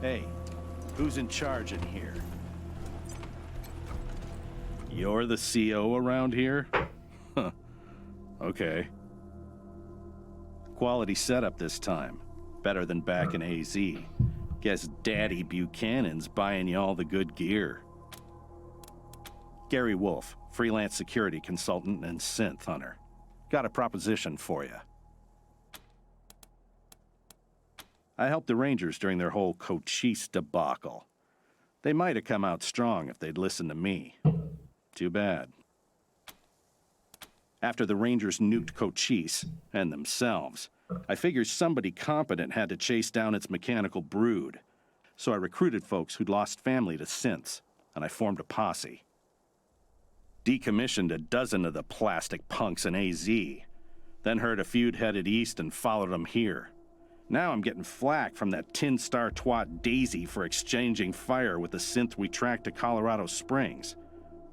Hey, who's in charge in here? You're the CO around here? Huh. Okay. Quality setup this time. Better than back in AZ. Guess Daddy Buchanan's buying you all the good gear. Gary Wolf, freelance security consultant and synth hunter. Got a proposition for you. I helped the Rangers during their whole Cochise debacle. They might have come out strong if they'd listened to me. Too bad. After the Rangers nuked Cochise, and themselves, I figured somebody competent had to chase down its mechanical brood. So I recruited folks who'd lost family to synths, and I formed a posse. Decommissioned a dozen of the plastic punks in AZ, then heard a feud headed east and followed them here. Now I'm getting flack from that tin star twat Daisy for exchanging fire with the synth we tracked to Colorado Springs.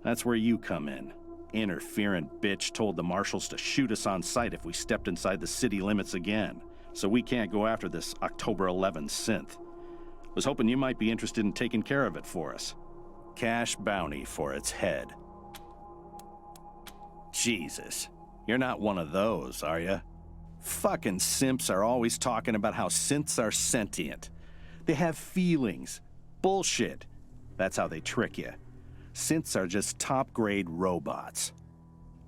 That's where you come in. Interferent bitch told the marshals to shoot us on sight if we stepped inside the city limits again, so we can't go after this October 11 synth. Was hoping you might be interested in taking care of it for us. Cash bounty for its head. Jesus, you're not one of those, are you? Fucking simps are always talking about how synths are sentient. They have feelings. Bullshit. That's how they trick you. Synths are just top-grade robots.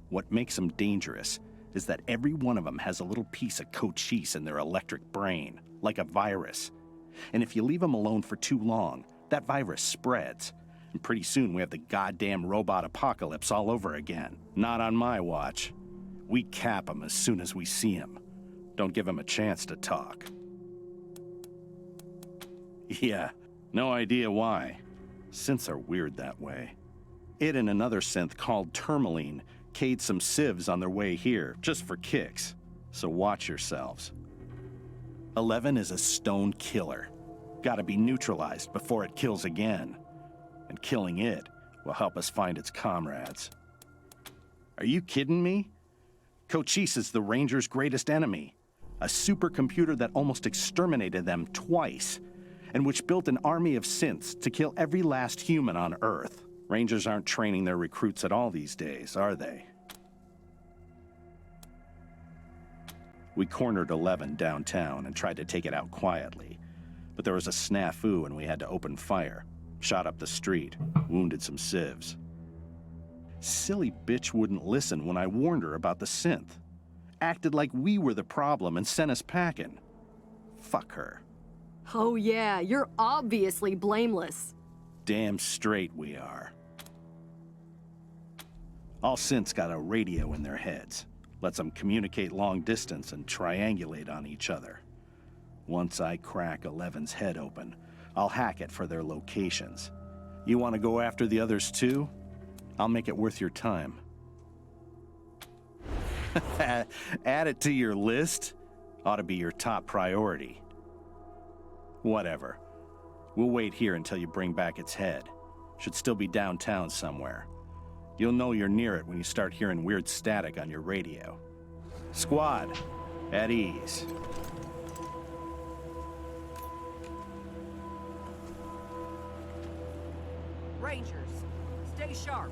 What makes them dangerous is that every one of them has a little piece of Cochise in their electric brain, like a virus. And if you leave them alone for too long, that virus spreads. And pretty soon we have the goddamn robot apocalypse all over again. Not on my watch. We cap them as soon as we see them. Don't give them a chance to talk. Yeah, no idea why. Synths are weird that way. It and another synth called Tourmaline K'd some civs on their way here, just for kicks. So watch yourselves. 11 is a stone killer. Gotta be neutralized before it kills again. And killing it will help us find its comrades. Are you kidding me? Cochise is the Rangers' greatest enemy. A supercomputer that almost exterminated them twice, and which built an army of synths to kill every last human on Earth. Rangers aren't training their recruits at all these days, are they? We cornered 11 downtown and tried to take it out quietly, but there was a snafu and we had to open fire. Shot up the street, wounded some civs. Silly bitch wouldn't listen when I warned her about the synth. Acted like we were the problem and sent us packing. Fuck her. Oh yeah, you're obviously blameless. Damn straight we are. All synths got a radio in their heads. Lets them communicate long distance and triangulate on each other. Once I crack 11's head open, I'll hack it for their locations. You want to go after the others too? I'll make it worth your time. Add it to your list? Ought to be your top priority. Whatever. We'll wait here until you bring back its head. Should still be downtown somewhere. You'll know you're near it when you start hearing weird static on your radio. Squad, at ease. Rangers, stay sharp.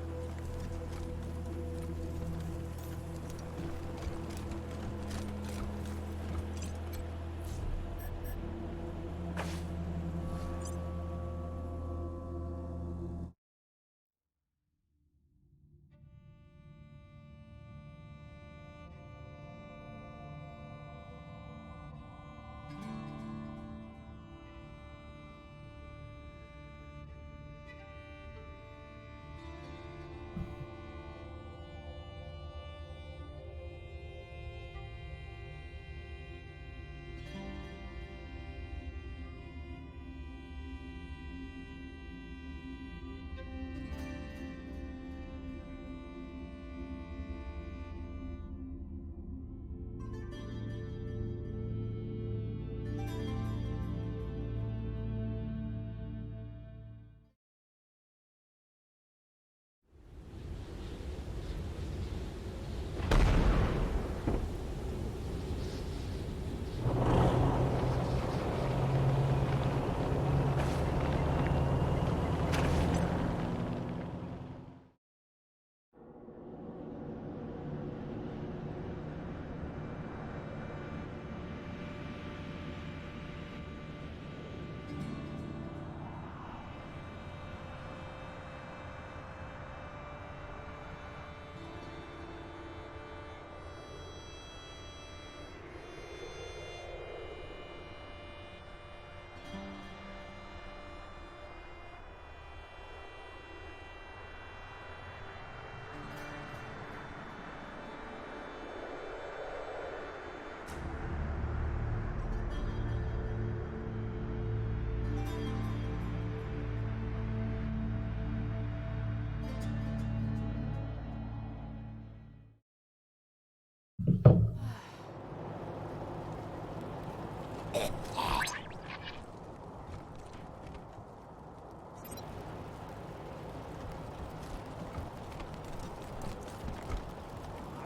I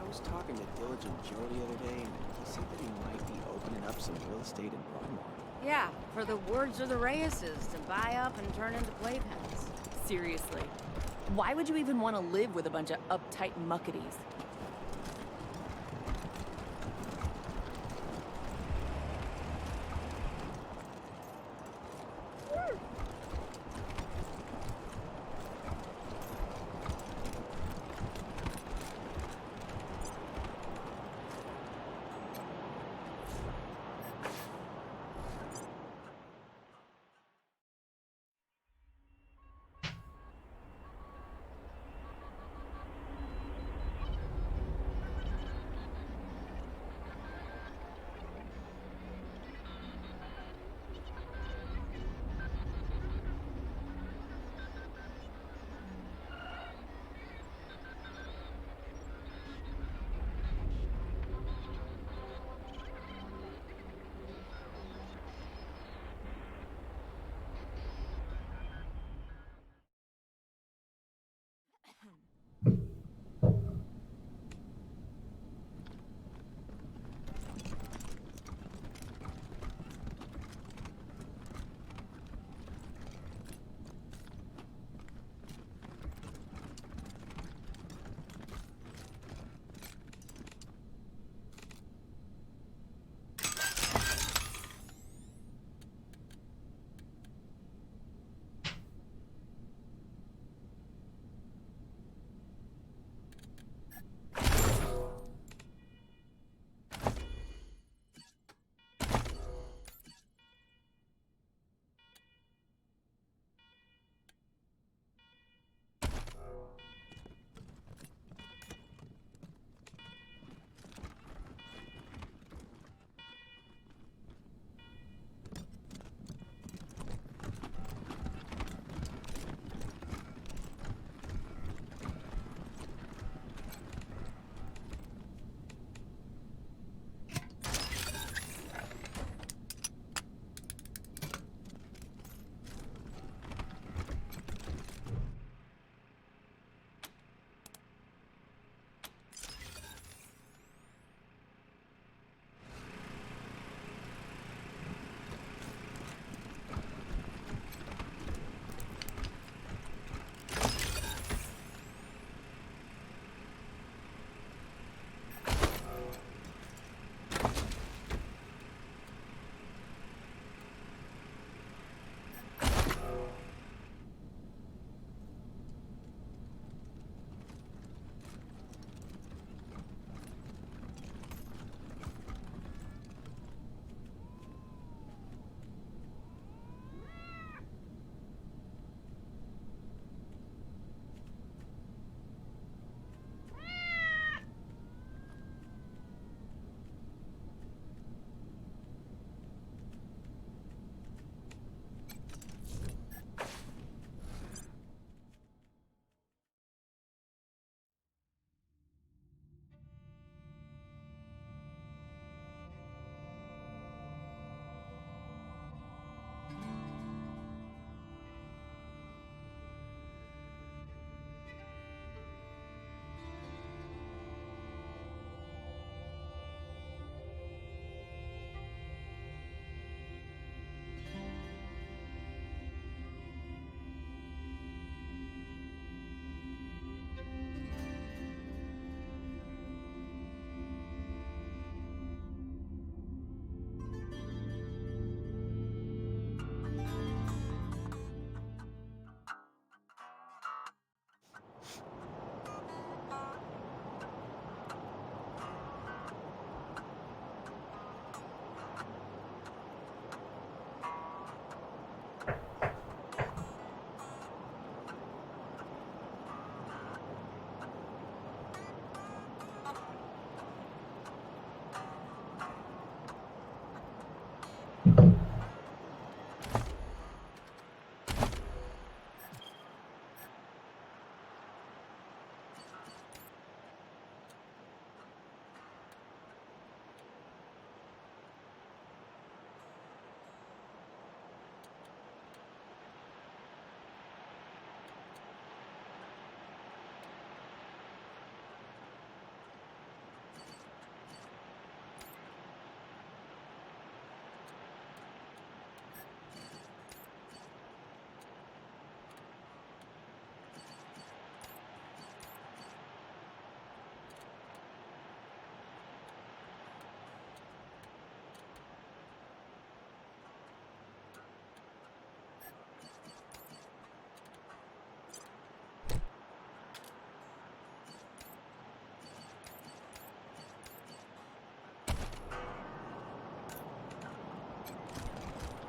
was talking to Diligent Joe the other day, and he said that he might be opening up some real estate in Broadmoor. Yeah, for the words of the Reyes's to buy up and turn into playpens. Seriously. Why would you even want to live with a bunch of uptight muckaties?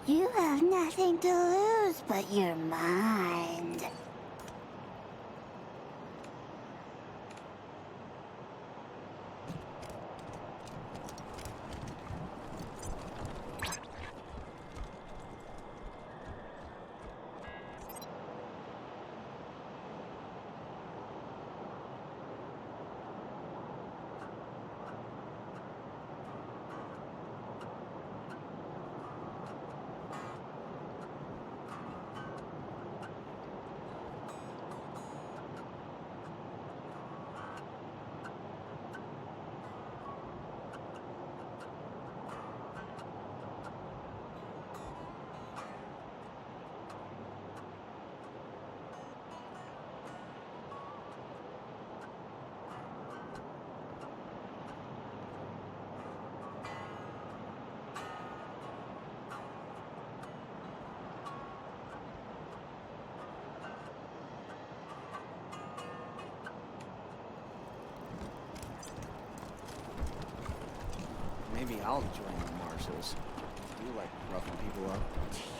You have nothing to lose but your mind. Maybe I'll join the marshals. You like roughing people up?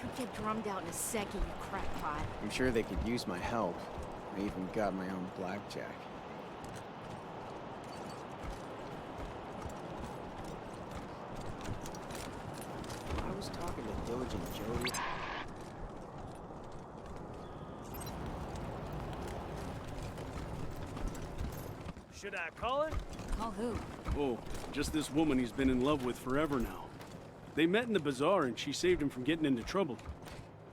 You get drummed out in a second, you crackpot. I'm sure they could use my help. I even got my own blackjack. I was talking to Diligent Jody. Should I call it? Call who? Oh, just this woman he's been in love with forever now. They met in the bazaar and she saved him from getting into trouble.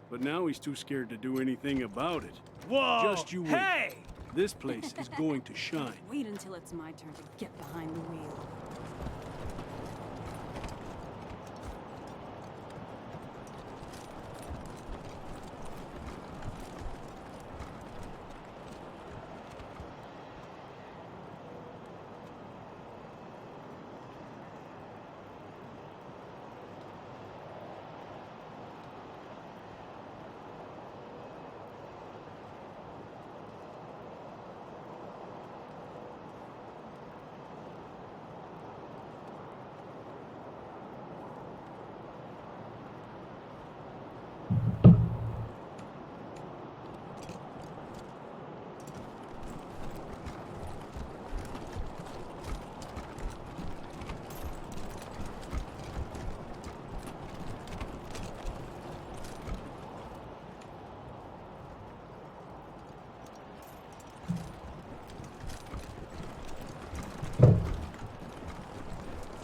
But now he's too scared to do anything about it. Whoa! Just you wait. Hey! This place is going to shine. Wait until it's my turn to get behind the wheel.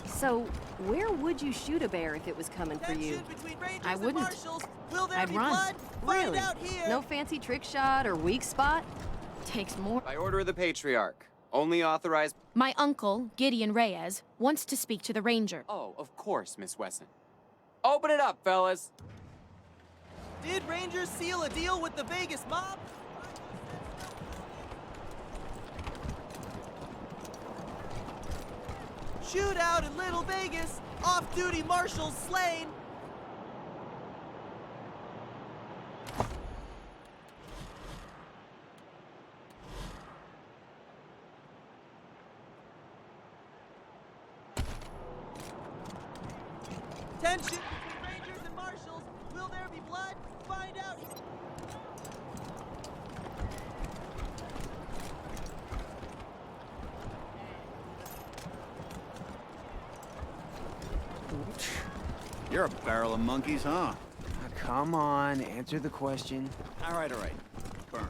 So, where would you shoot a bear if it was coming for you? I wouldn't. I'd run. Really? No fancy trick shot or weak spot? Takes more. By order of the Patriarch. Only authorized... My uncle, Gideon Reyes, wants to speak to the ranger. Oh, of course, Miss Wesson. Open it up, fellas. Did Rangers seal a deal with the Vegas mob? Shootout in Little Vegas. Off-duty marshals slain. Tension between Rangers and Marshals. Will there be blood? Find out. You're a barrel of monkeys, huh? Come on, answer the question. All right. Burn.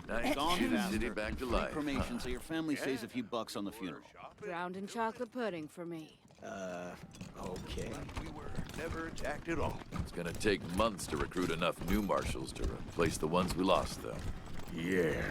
Nice Gone to faster. city back to life. Cremation, so your family saves a few bucks on the funeral. Drowned in chocolate pudding for me. Okay. We were never attacked at all. It's gonna take months to recruit enough new marshals to replace the ones we lost, though. Yeah.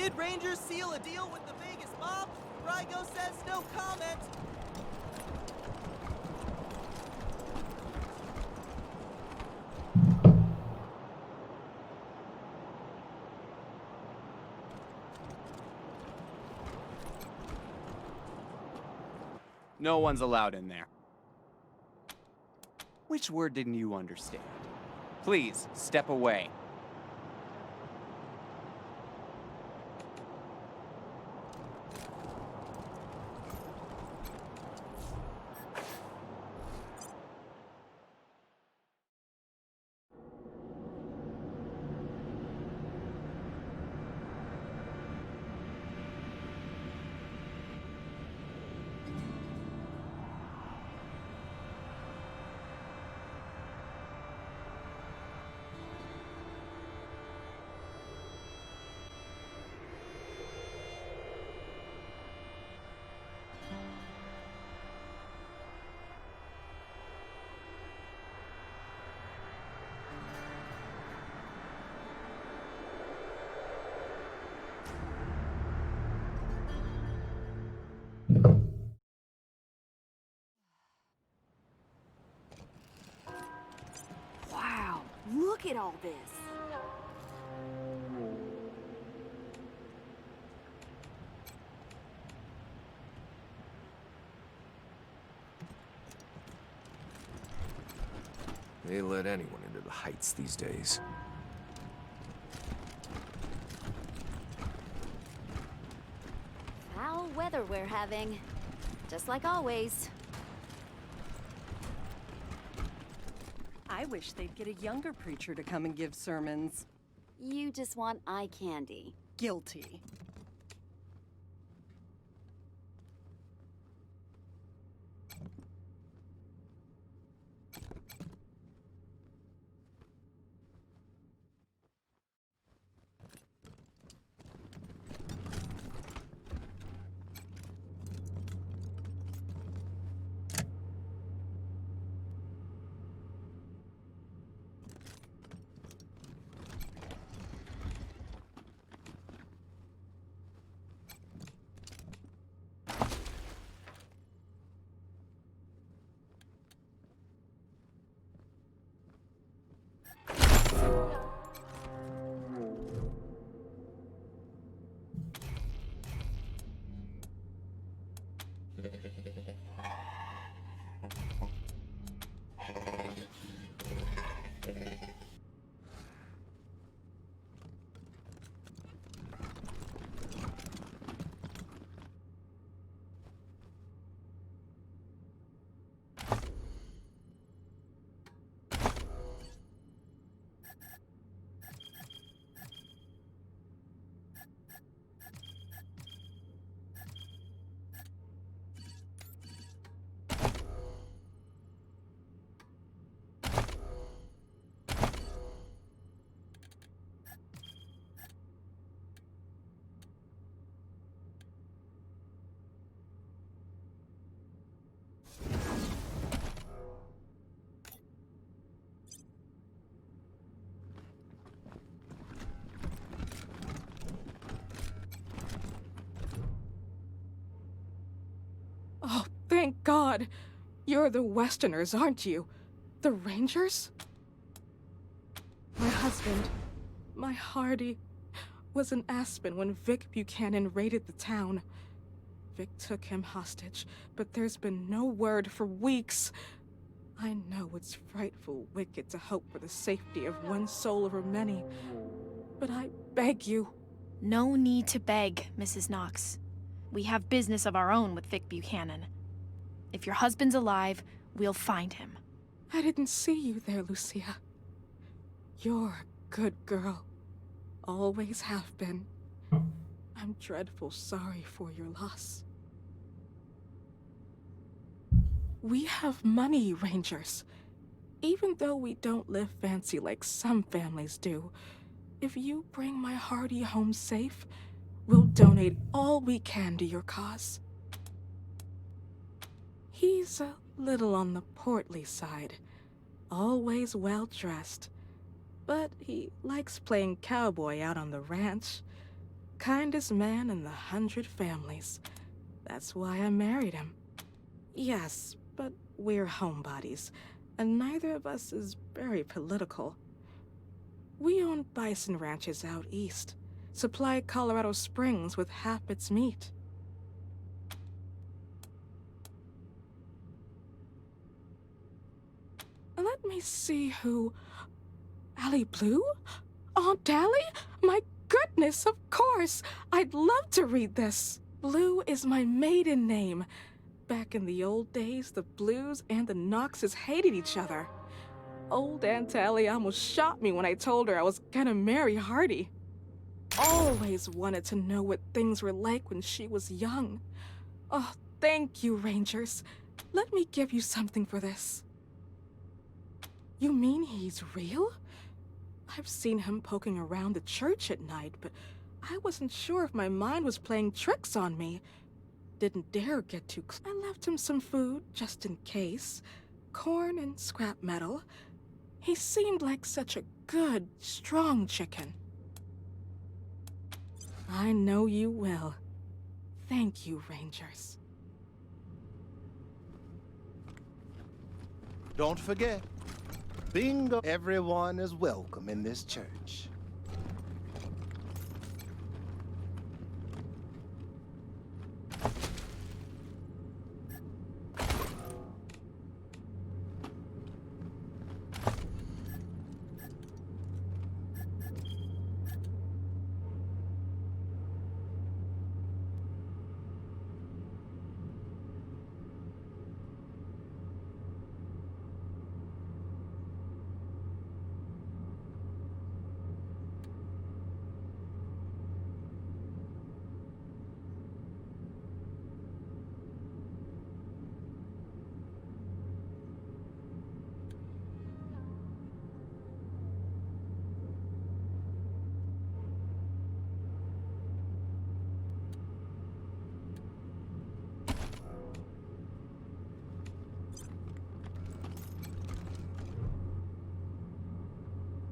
Did Rangers seal a deal with the Vegas mob? Rygo says no comment. No one's allowed in there. Which word didn't you understand? Please, step away. Wow, look at all this. They let anyone into the Heights these days. Foul weather we're having. Just like always. I wish they'd get a younger preacher to come and give sermons. You just want eye candy. Guilty. Oh, thank God. You're the Westerners, aren't you? The Rangers? My husband, my Hardy, was in Aspen when Vic Buchanan raided the town. Vic took him hostage, but there's been no word for weeks. I know it's frightful wicked to hope for the safety of one soul over many, but I beg you. No need to beg, Mrs. Knox. We have business of our own with Vic Buchanan. If your husband's alive, we'll find him. I didn't see you there, Lucia. You're a good girl. Always have been. I'm dreadful sorry for your loss. We have money, Rangers. Even though we don't live fancy like some families do, if you bring my Hardy home safe, we'll donate all we can to your cause. He's a little on the portly side, always well-dressed, but he likes playing cowboy out on the ranch. kindest man in the 100 families. That's why I married him. Yes, but we're homebodies, and neither of us is very political. We own bison ranches out east, supply Colorado Springs with half its meat. Let me see who... Allie Blue? Aunt Allie? My goodness, of course! I'd love to read this. Blue is my maiden name. Back in the old days, the Blues and the Knoxes hated each other. Old Aunt Allie almost shot me when I told her I was gonna marry Hardy. Always wanted to know what things were like when she was young. Oh, thank you, Rangers. Let me give you something for this. You mean he's real? I've seen him poking around the church at night, but I wasn't sure if my mind was playing tricks on me. Didn't dare get too close. I left him some food, just in case. Corn and scrap metal. He seemed like such a good, strong chicken. I know you will. Thank you, Rangers. Don't forget, bingo, everyone is welcome in this church.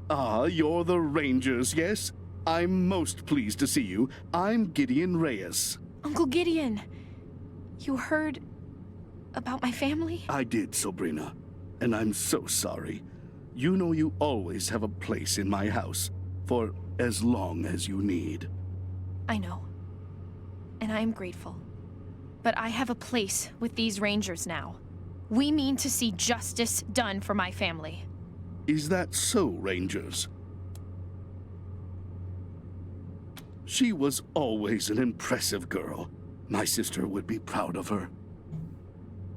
Ah, you're the Rangers, yes? I'm most pleased to see you. I'm Gideon Reyes. Uncle Gideon, you heard about my family? I did, Sabrina, and I'm so sorry. You know you always have a place in my house, for as long as you need. I know, and I am grateful. But I have a place with these Rangers now. We mean to see justice done for my family. Is that so, Rangers? She was always an impressive girl. My sister would be proud of her.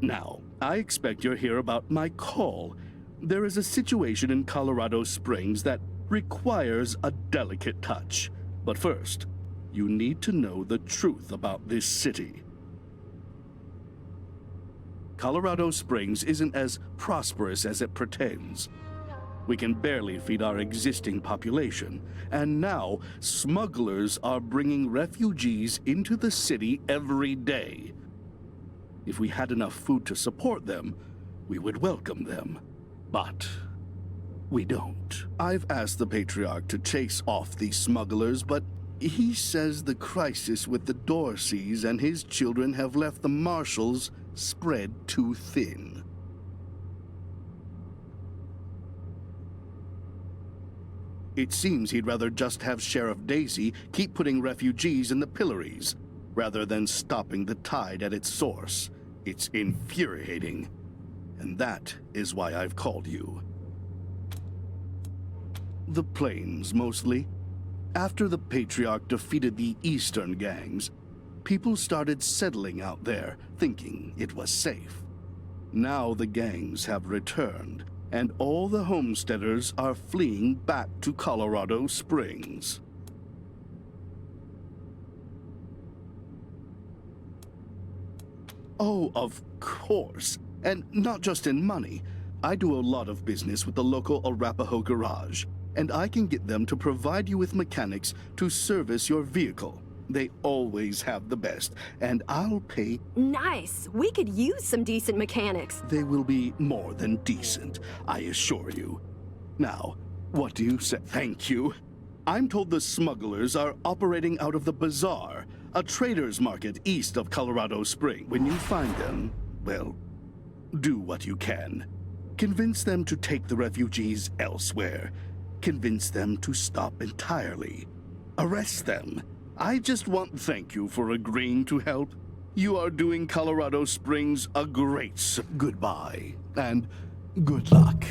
Now, I expect you're here about my call. There is a situation in Colorado Springs that requires a delicate touch. But first, you need to know the truth about this city. Colorado Springs isn't as prosperous as it pretends. We can barely feed our existing population, and now smugglers are bringing refugees into the city every day. If we had enough food to support them, we would welcome them. But we don't. I've asked the Patriarch to chase off these smugglers, but he says the crisis with the Dorseys and his children have left the Marshals spread too thin. It seems he'd rather just have Sheriff Daisy keep putting refugees in the pillories, rather than stopping the tide at its source. It's infuriating. And that is why I've called you. The Plains, mostly. After the Patriarch defeated the Eastern gangs, people started settling out there, thinking it was safe. Now the gangs have returned, and all the homesteaders are fleeing back to Colorado Springs. Oh, of course. And not just in money. I do a lot of business with the local Arapaho garage, and I can get them to provide you with mechanics to service your vehicle. They always have the best, and I'll pay... Nice! We could use some decent mechanics. They will be more than decent, I assure you. Now, what do you say? Thank you. I'm told the smugglers are operating out of the bazaar, a trader's market east of Colorado Springs. When you find them, well, do what you can. Convince them to take the refugees elsewhere. Convince them to stop entirely. Arrest them. I just want to thank you for agreeing to help. You are doing Colorado Springs a great goodbye, and good luck.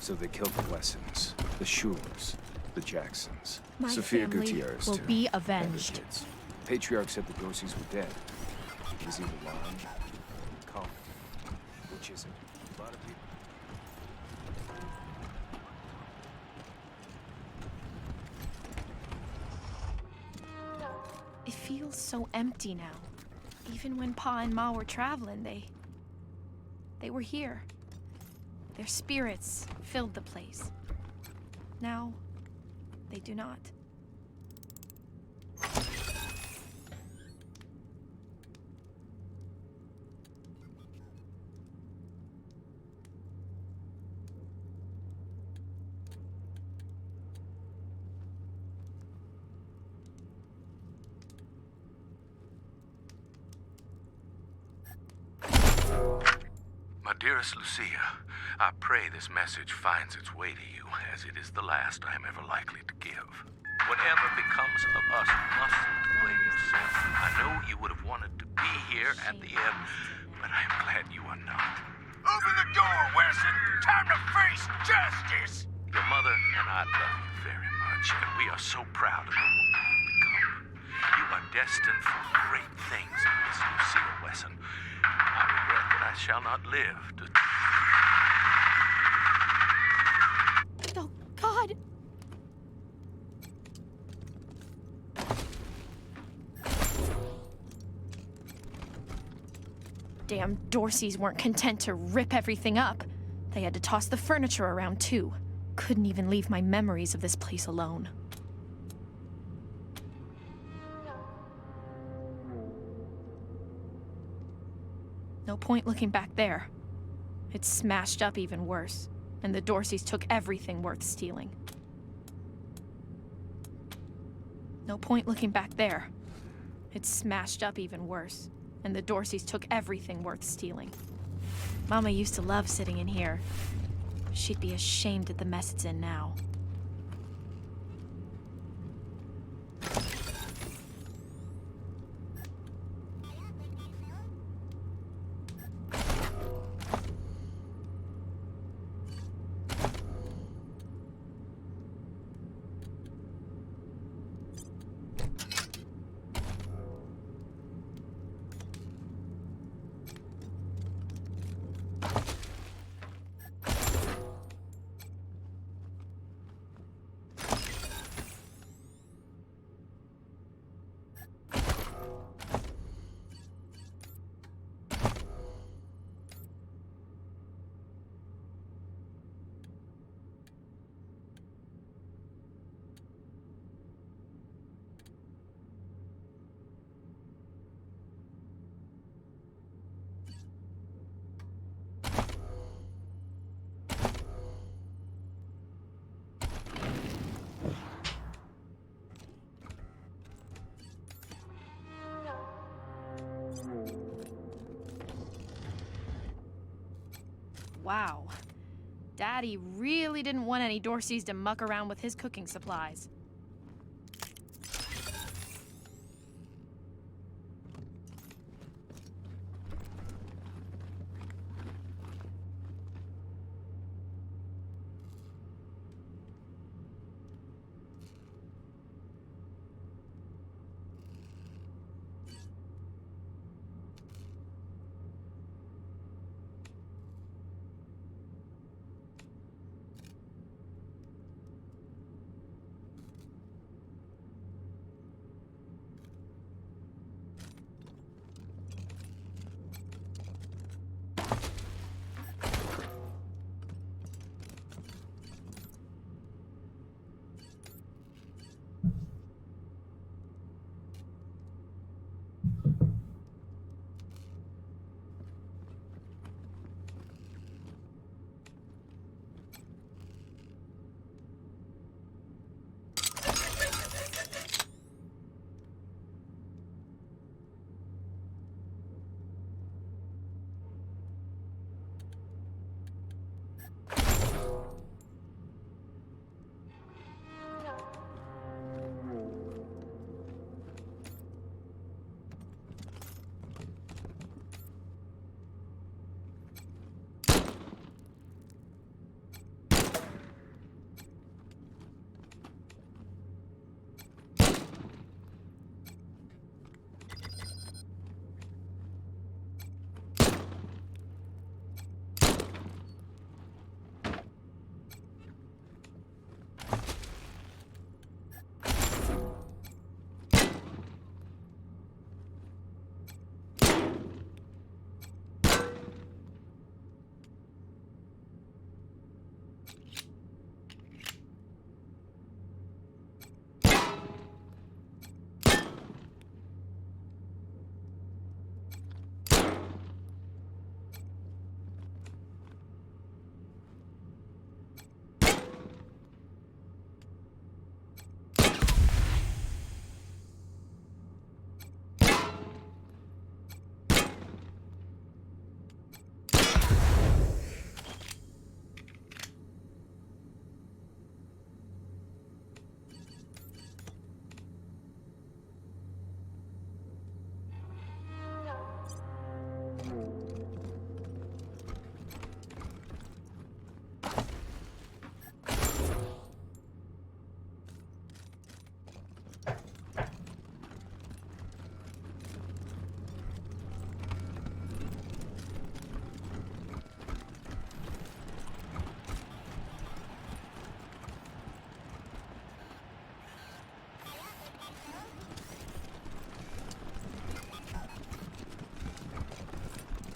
So they killed the Wessons, the Schulers, the Jacksons, My Sophia family Gutierrez will too, be and their avenged. kids. Patriarch said the Dorseys were dead. Is he lying? Calm. Which is it? A lot of people. It feels so empty now. Even when Pa and Ma were traveling, they were here. Their spirits filled the place. Now, they do not. My dearest Lucia, I pray this message finds its way to you, as it is the last I am ever likely to give. Whatever becomes of us, you mustn't blame yourself. I know you would have wanted to be here at the end, but I am glad you are not. Open the door, Wesson! Time to face justice! Your mother and I love you very much, and we are so proud of the woman you've become. You are destined for great things, Miss Lucille Wesson. I regret that I shall not live to... Oh, God! Damn Dorseys weren't content to rip everything up. They had to toss the furniture around, too. Couldn't even leave my memories of this place alone. No point looking back there. It's smashed up even worse, and the Dorseys took everything worth stealing. No point looking back there. It's smashed up even worse, and the Dorseys took everything worth stealing. Mama used to love sitting in here. She'd be ashamed at the mess it's in now. Wow. Daddy really didn't want any Dorseys to muck around with his cooking supplies.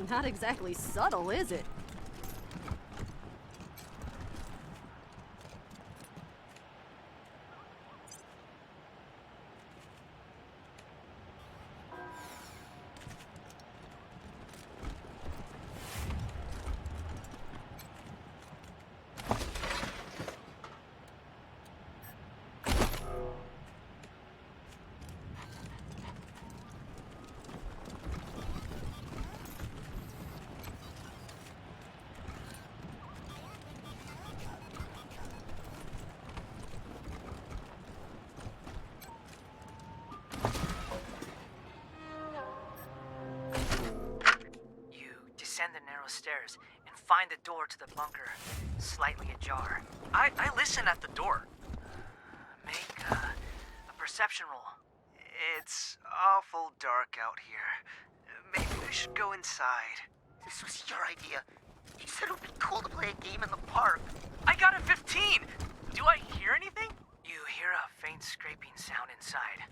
Not exactly subtle, is it? Descend the narrow stairs and find the door to the bunker slightly ajar. I listen at the door. Make a perception roll. It's awful dark out here. Maybe we should go inside. This was your idea. You said it would be cool to play a game in the park. I got a 15! Do I hear anything? You hear a faint scraping sound inside.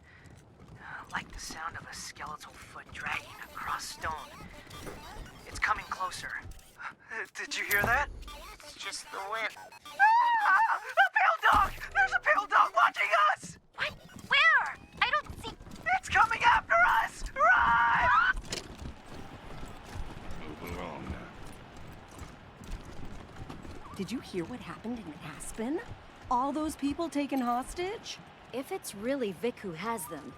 Like the sound of a skeletal foot dragging across stone. It's coming closer. Did you hear that? It's just the wind. Ah! A pale dog! There's a pale dog watching us! What? Where? I don't see... It's coming after us! Run! Move along now. Did you hear what happened in Aspen? All those people taken hostage? If it's really Vic who has them,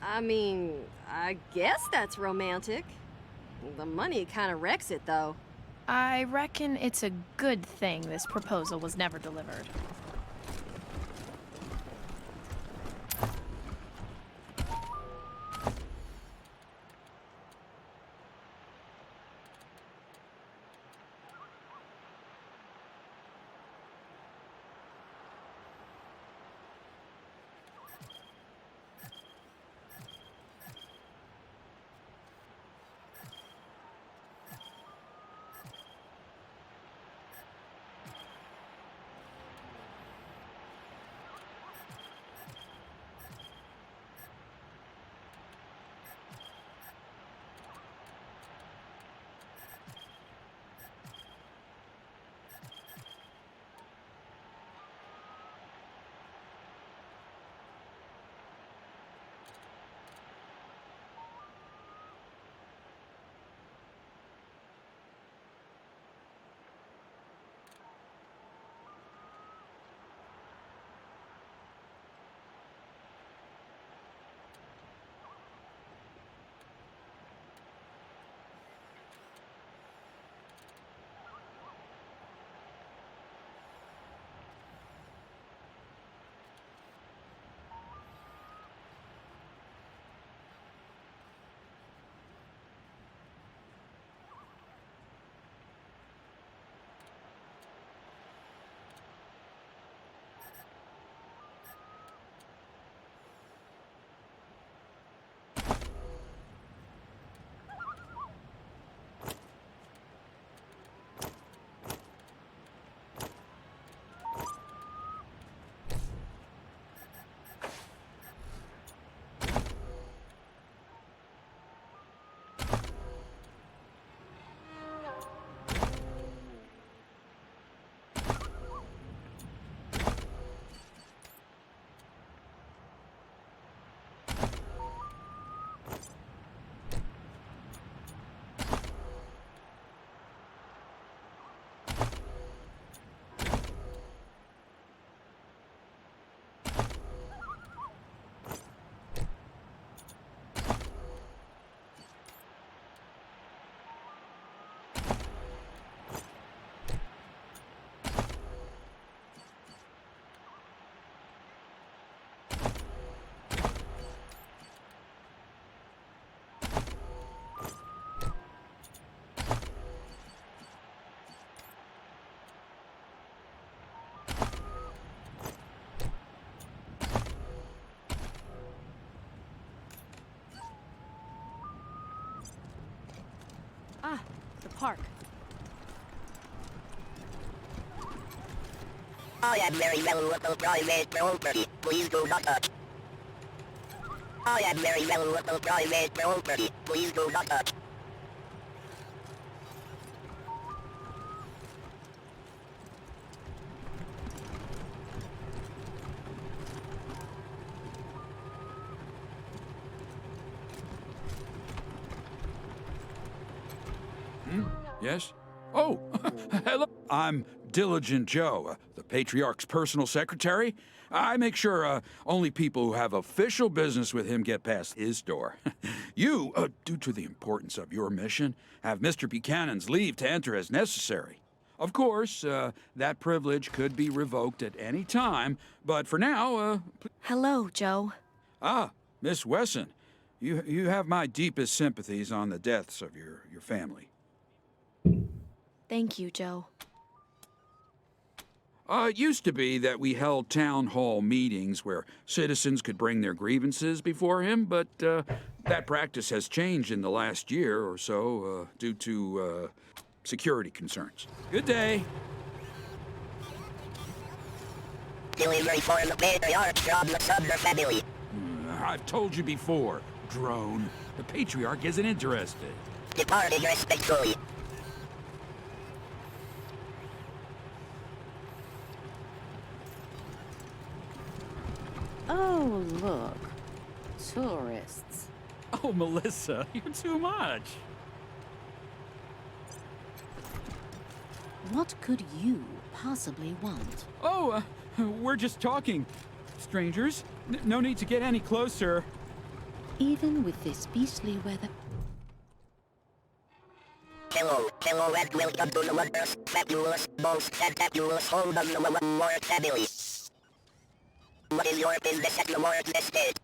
I mean, I guess that's romantic. The money kind of wrecks it, though. I reckon it's a good thing this proposal was never delivered. The park. I am very valuable private property. Please do not touch. I am very valuable private property. Please do not touch. Yes? Oh, hello. I'm Diligent Joe, the Patriarch's personal secretary. I make sure only people who have official business with him get past his door. You, due to the importance of your mission, have Mr. Buchanan's leave to enter as necessary. Of course, that privilege could be revoked at any time, but for now, Hello, Joe. Ah, Miss Wesson. You have my deepest sympathies on the deaths of your family. Thank you, Joe. It used to be that we held town hall meetings where citizens could bring their grievances before him, but that practice has changed in the last year or so due to security concerns. Good day. Delivery for the Patriarch from the Sumner family. I've told you before, drone. The Patriarch isn't interested. Departing respectfully. Oh, look. Tourists. Oh, Melissa, you're too much. What could you possibly want? Oh, we're just talking. Strangers, no need to get any closer. Even with this beastly weather. Hello, and welcome to the wondrous, fabulous, most fantabulous home of the Ward family. What is your business at the Ward estate?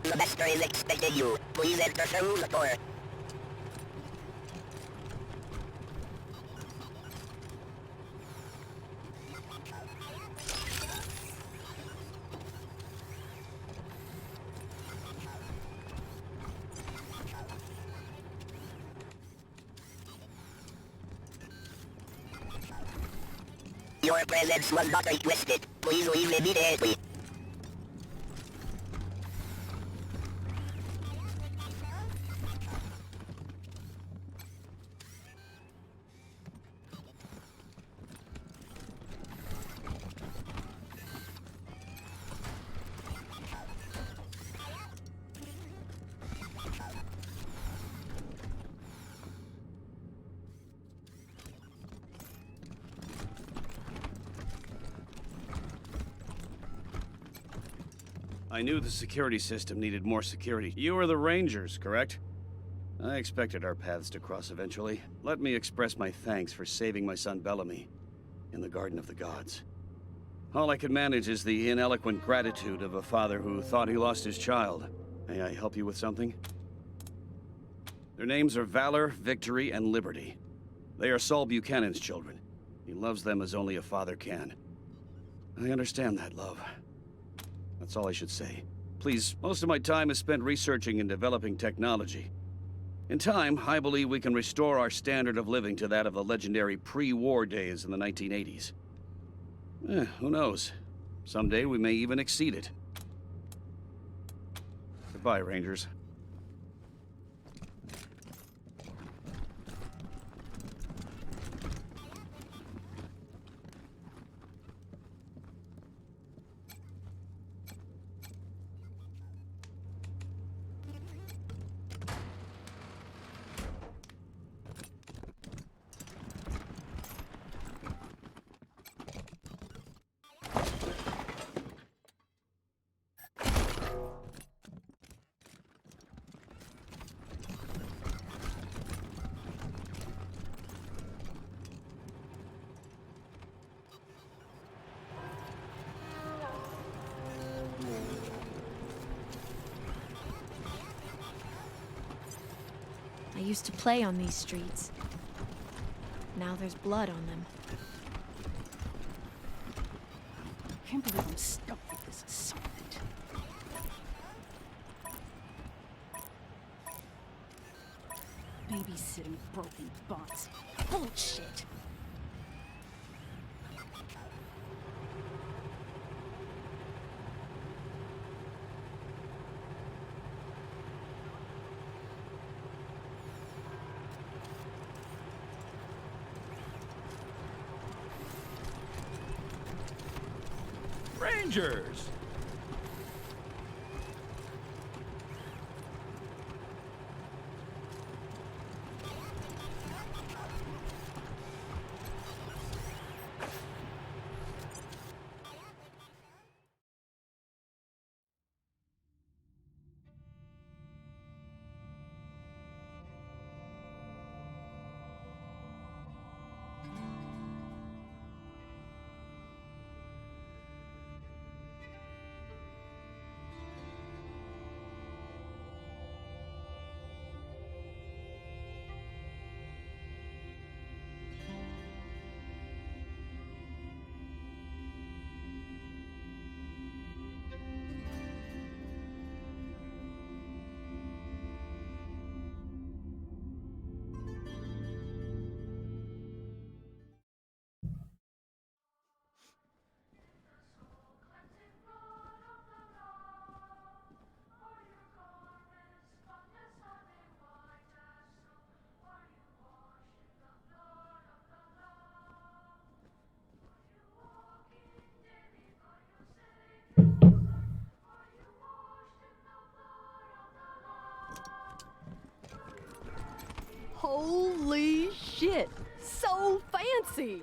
The master is expecting you. Please enter through the door. Your presence was not requested. Please leave immediately. I knew the security system needed more security. You are the Rangers, correct? I expected our paths to cross eventually. Let me express my thanks for saving my son Bellamy in the Garden of the Gods. All I can manage is the ineloquent gratitude of a father who thought he lost his child. May I help you with something? Their names are Valor, Victory, and Liberty. They are Saul Buchanan's children. He loves them as only a father can. I understand that, love. That's all I should say. Please, most of my time is spent researching and developing technology. In time, I believe we can restore our standard of living to that of the legendary pre-war days in the 1980s. Who knows? Someday we may even exceed it. Goodbye, Rangers. I used to play on these streets. Now there's blood on them. I can't believe I'm stuck with this assignment. Babysitting broken bots. Bullshit. Rangers! Holy shit! So fancy!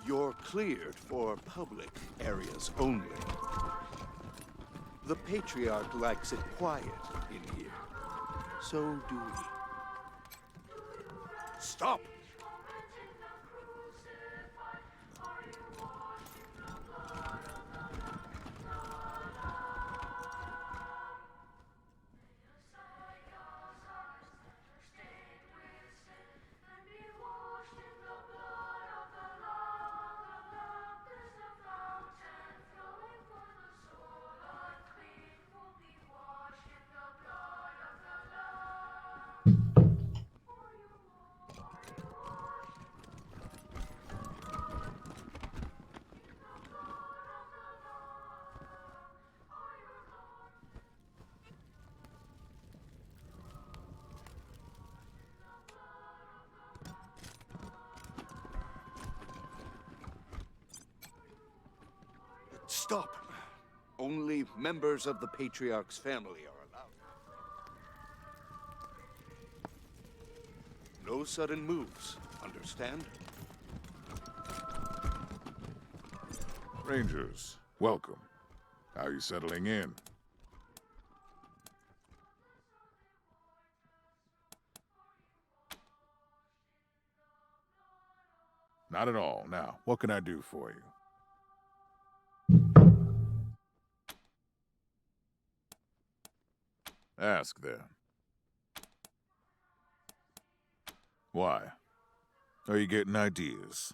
You're cleared for public areas only. The Patriarch likes it quiet in here. So do we. Stop! Stop! Only members of the Patriarch's family are allowed. No sudden moves, understand? Rangers, welcome. How are you settling in? Not at all. Now, what can I do for you? Ask then. Why? Are you getting ideas?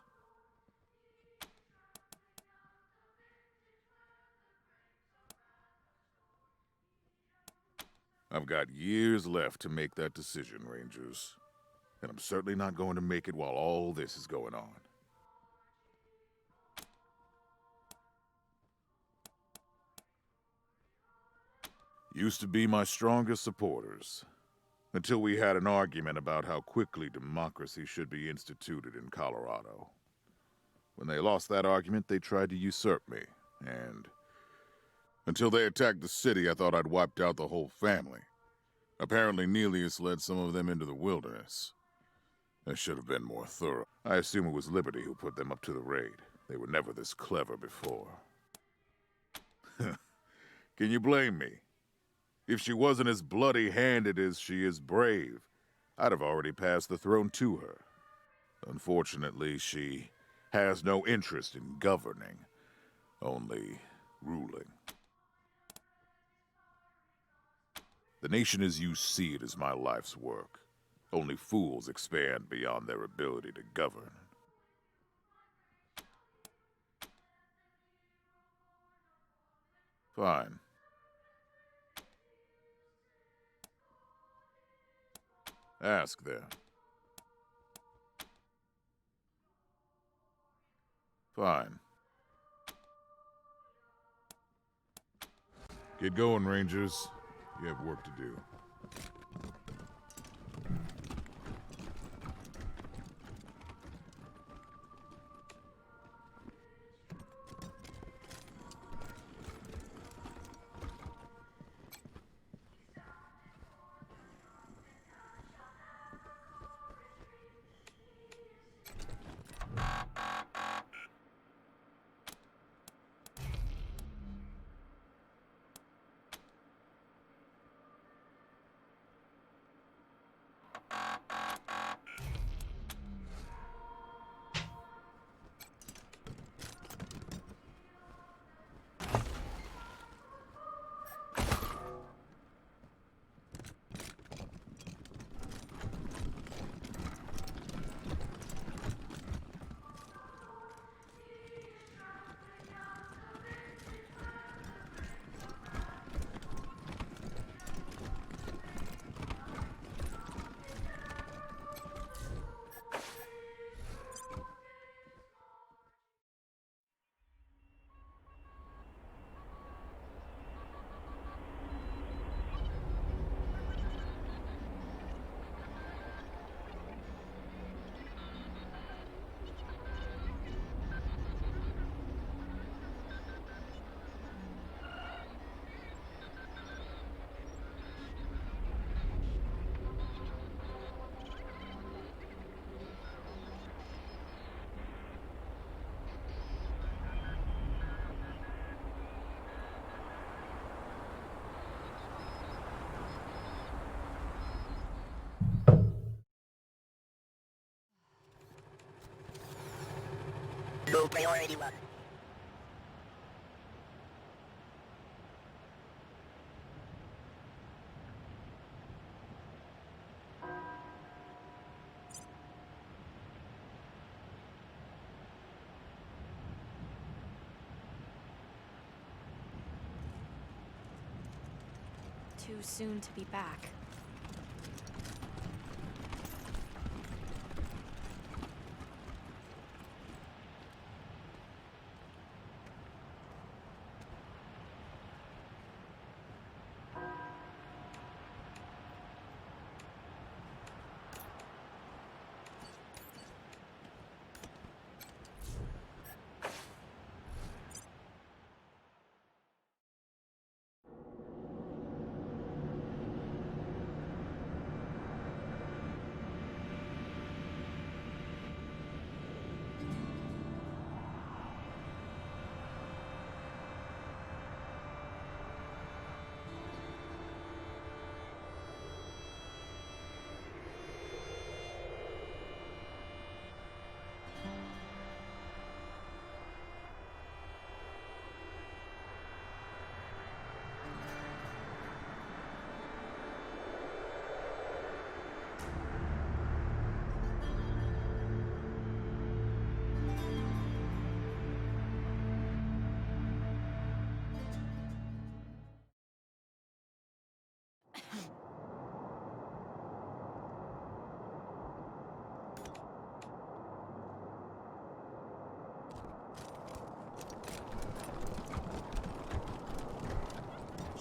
I've got years left to make that decision, Rangers. And I'm certainly not going to make it while all this is going on. Used to be my strongest supporters, until we had an argument about how quickly democracy should be instituted in Colorado. When they lost that argument, they tried to usurp me, and until they attacked the city, I thought I'd wiped out the whole family. Apparently, Nelius led some of them into the wilderness. I should have been more thorough. I assume it was Liberty who put them up to the raid. They were never this clever before. Can you blame me? If she wasn't as bloody-handed as she is brave, I'd have already passed the throne to her. Unfortunately, she has no interest in governing, only ruling. The nation as you see it is my life's work. Only fools expand beyond their ability to govern. Fine. Ask then. Fine. Get going, Rangers. You have work to do. Low priority one. Too soon to be back.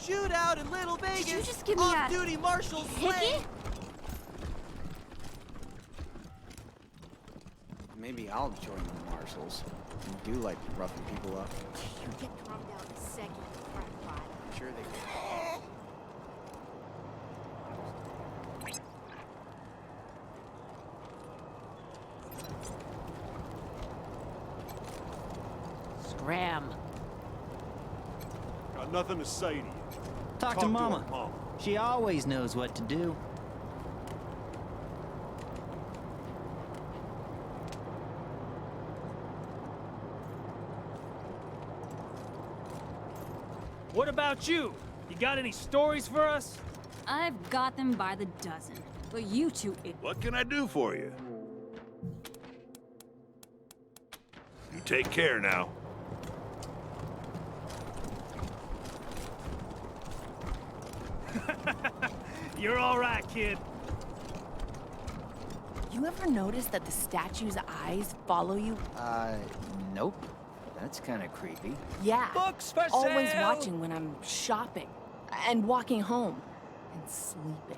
Shootout in Little Vegas. Did you just give me Off-duty marshals hickey? Maybe I'll join the marshals. You do like roughing people up. You get drummed out in a second, crack rod. I'm sure they Scram. Got nothing to say to you. Talk to Mama. She always knows what to do. What about you? You got any stories for us? I've got them by the dozen. But you two... What can I do for you? You take care now. You're all right, kid. You ever notice that the statue's eyes follow you? Nope. That's kind of creepy. Yeah. Books for Always sale! watching when I'm shopping and walking home and sleeping.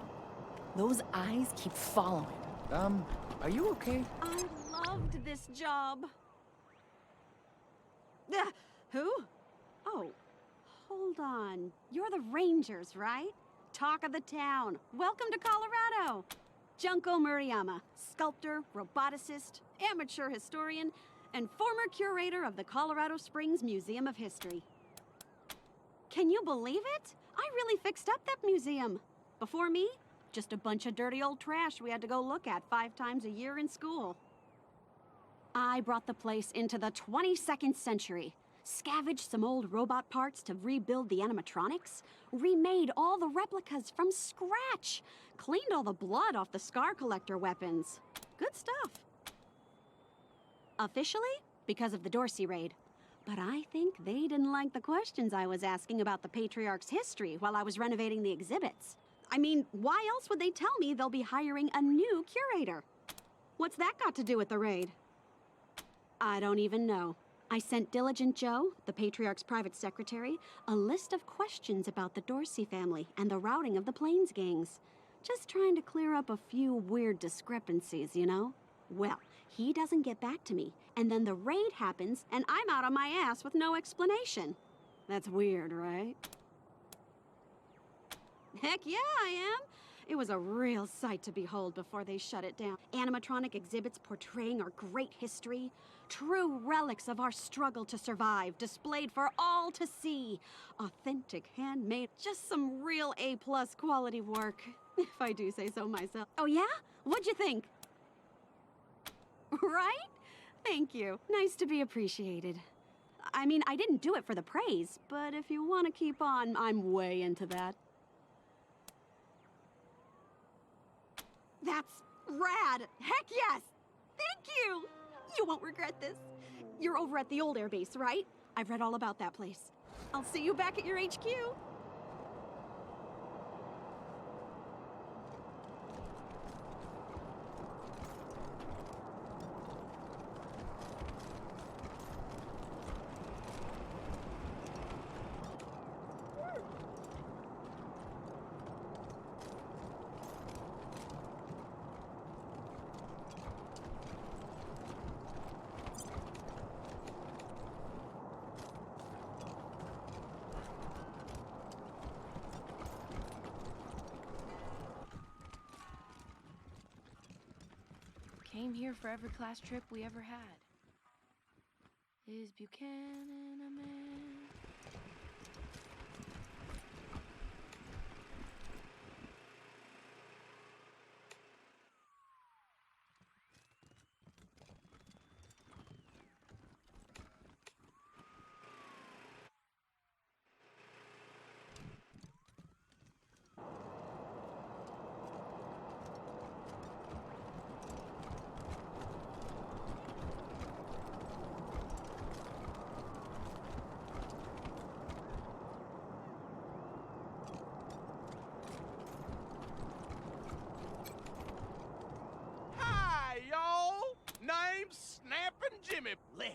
Those eyes keep following. Are you okay? I loved this job. Who? Oh, hold on. You're the Rangers, right? Talk of the town. Welcome to Colorado. Junko Murayama, sculptor, roboticist, amateur historian, and former curator of the Colorado Springs Museum of History. Can you believe it? I really fixed up that museum. Before me, just a bunch of dirty old trash we had to go look at 5 times a year in school. I brought the place into the 22nd century, scavenged some old robot parts to rebuild the animatronics, remade all the replicas from scratch, cleaned all the blood off the scar collector weapons. Good stuff. Officially, because of the Dorsey raid. But I think they didn't like the questions I was asking about the Patriarch's history while I was renovating the exhibits. I mean, why else would they tell me they'll be hiring a new curator? What's that got to do with the raid? I don't even know. I sent Diligent Joe, the Patriarch's private secretary, a list of questions about the Dorsey family and the routing of the Plains gangs. Just trying to clear up a few weird discrepancies, you know? Well, he doesn't get back to me, and then the raid happens, and I'm out on my ass with no explanation. That's weird, right? Heck yeah, I am. It was a real sight to behold before they shut it down. Animatronic exhibits portraying our great history. True relics of our struggle to survive, displayed for all to see. Authentic, handmade, just some real A-plus quality work, if I do say so myself. Oh yeah? What'd you think? Right? Thank you. Nice to be appreciated. I mean, I didn't do it for the praise, but if you want to keep on, I'm way into that. That's rad! Heck yes! Thank you! You won't regret this. You're over at the old airbase, right? I've read all about that place. I'll see you back at your HQ. Came here for every class trip we ever had. Is Buchanan a man? Hi, y'all! Name's Snappin' Jimmy. Let's.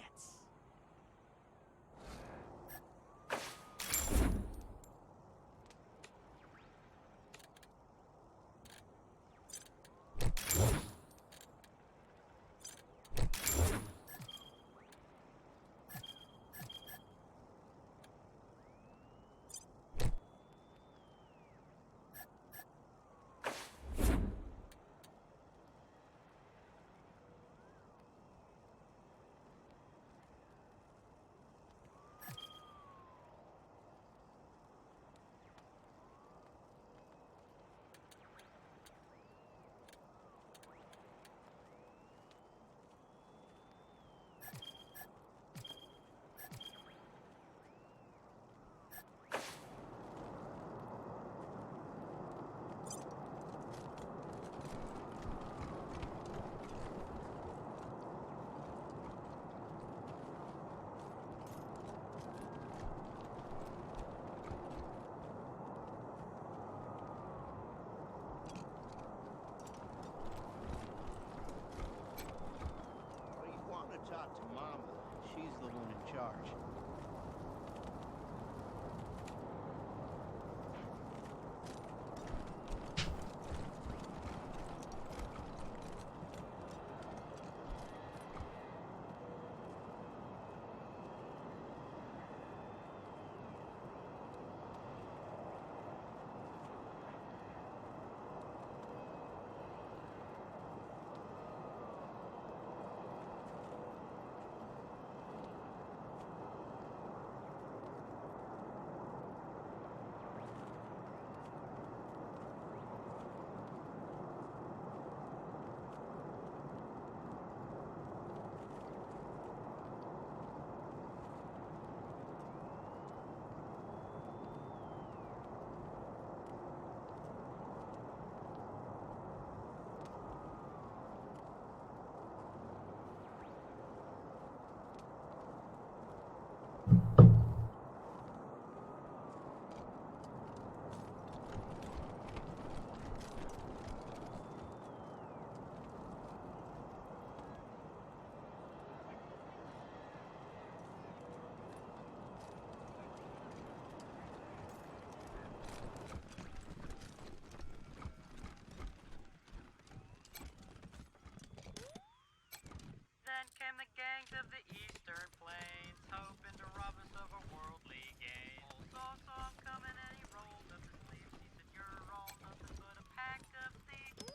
of the eastern plains, hoping to rob us of our worldly gain. Old saw him coming and he rolled up his sleeves. He said, "You're all nothing but a pack of thieves."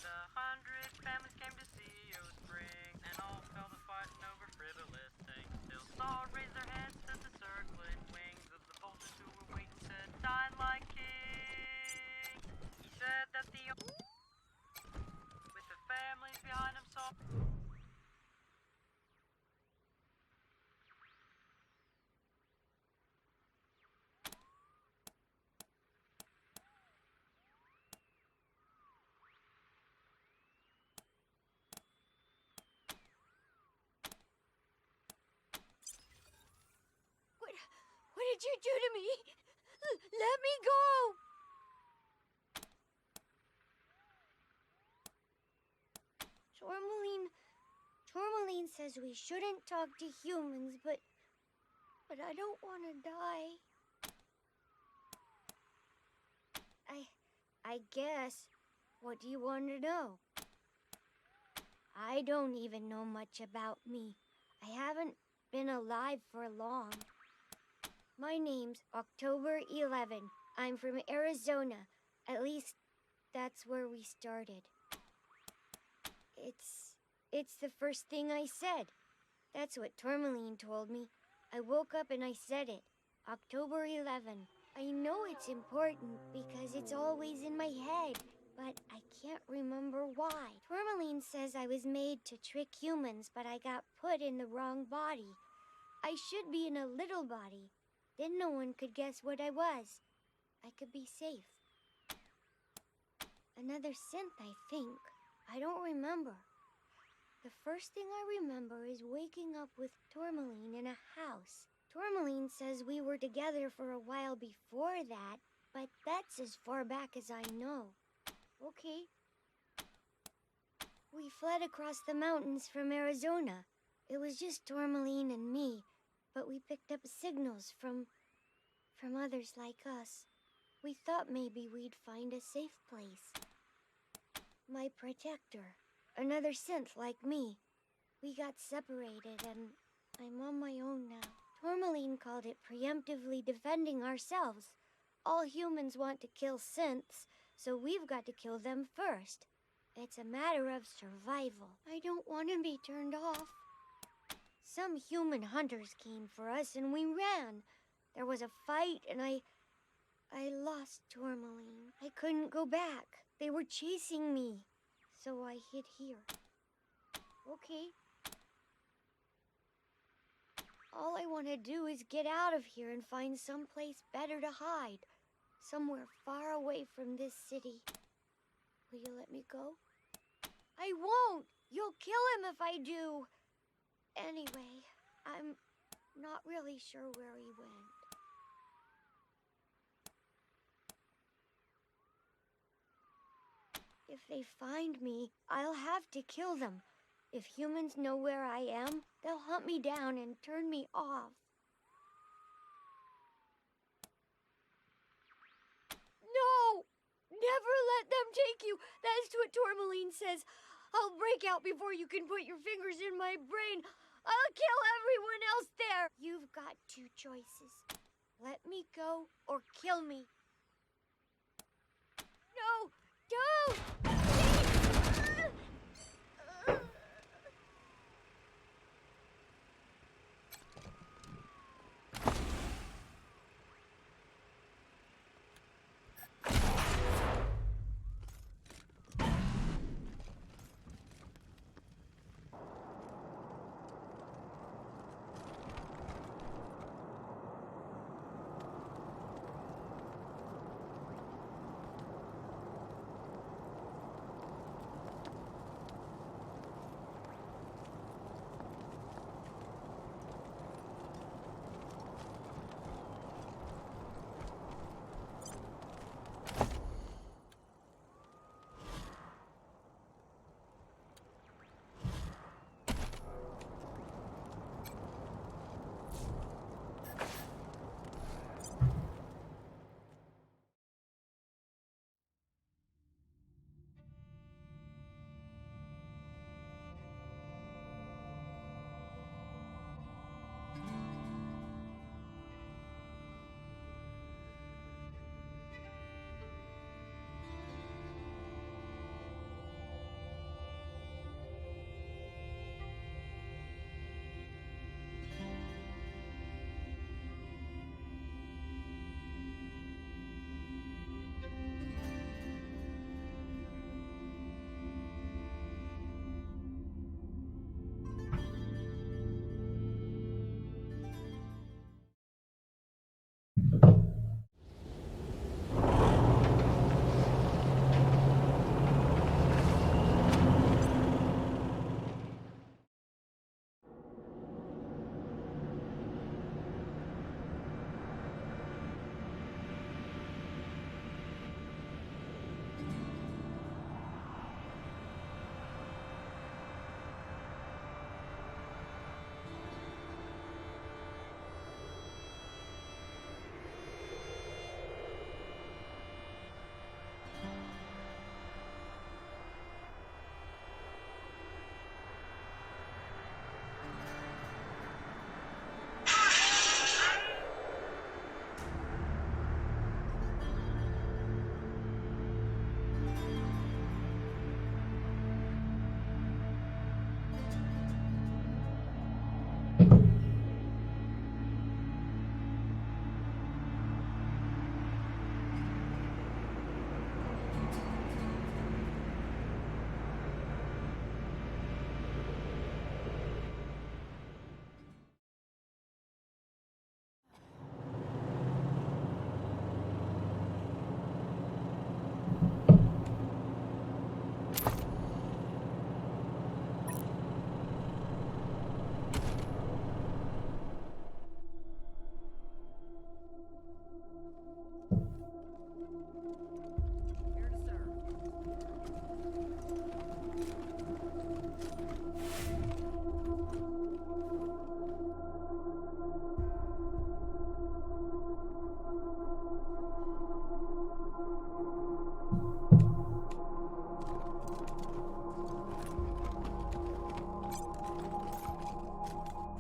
The 100 families came to see O Spring, and all fell to fighting over frivolous things. Still saw raise their heads to the circling wings of the vultures who were waiting to dine like kings. He said that the with the families behind him saw. What did you do to me? Let me go! Tourmaline says we shouldn't talk to humans, but I don't want to die. I guess. What do you want to know? I don't even know much about me. I haven't been alive for long. My name's October 11. I'm from Arizona. At least, that's where we started. It's the first thing I said. That's what Tourmaline told me. I woke up and I said it. October 11. I know it's important because it's always in my head, but I can't remember why. Tourmaline says I was made to trick humans, but I got put in the wrong body. I should be in a little body. Then no one could guess what I was. I could be safe. Another synth, I think. I don't remember. The first thing I remember is waking up with Tourmaline in a house. Tourmaline says we were together for a while before that, but that's as far back as I know. Okay. We fled across the mountains from Arizona. It was just Tourmaline and me, but we picked up signals from others like us. We thought maybe we'd find a safe place. My protector, another synth like me. We got separated and I'm on my own now. Tourmaline called it preemptively defending ourselves. All humans want to kill synths, so we've got to kill them first. It's a matter of survival. I don't want to be turned off. Some human hunters came for us and we ran. There was a fight and I lost Tourmaline. I couldn't go back. They were chasing me. So I hid here. Okay. All I want to do is get out of here and find someplace better to hide. Somewhere far away from this city. Will you let me go? I won't! You'll kill him if I do! Anyway, I'm not really sure where he went. If they find me, I'll have to kill them. If humans know where I am, they'll hunt me down and turn me off. No! Never let them take you! That's what Tourmaline says. I'll break out before you can put your fingers in my brain. I'll kill everyone else there! You've got two choices. Let me go or kill me. No! Don't!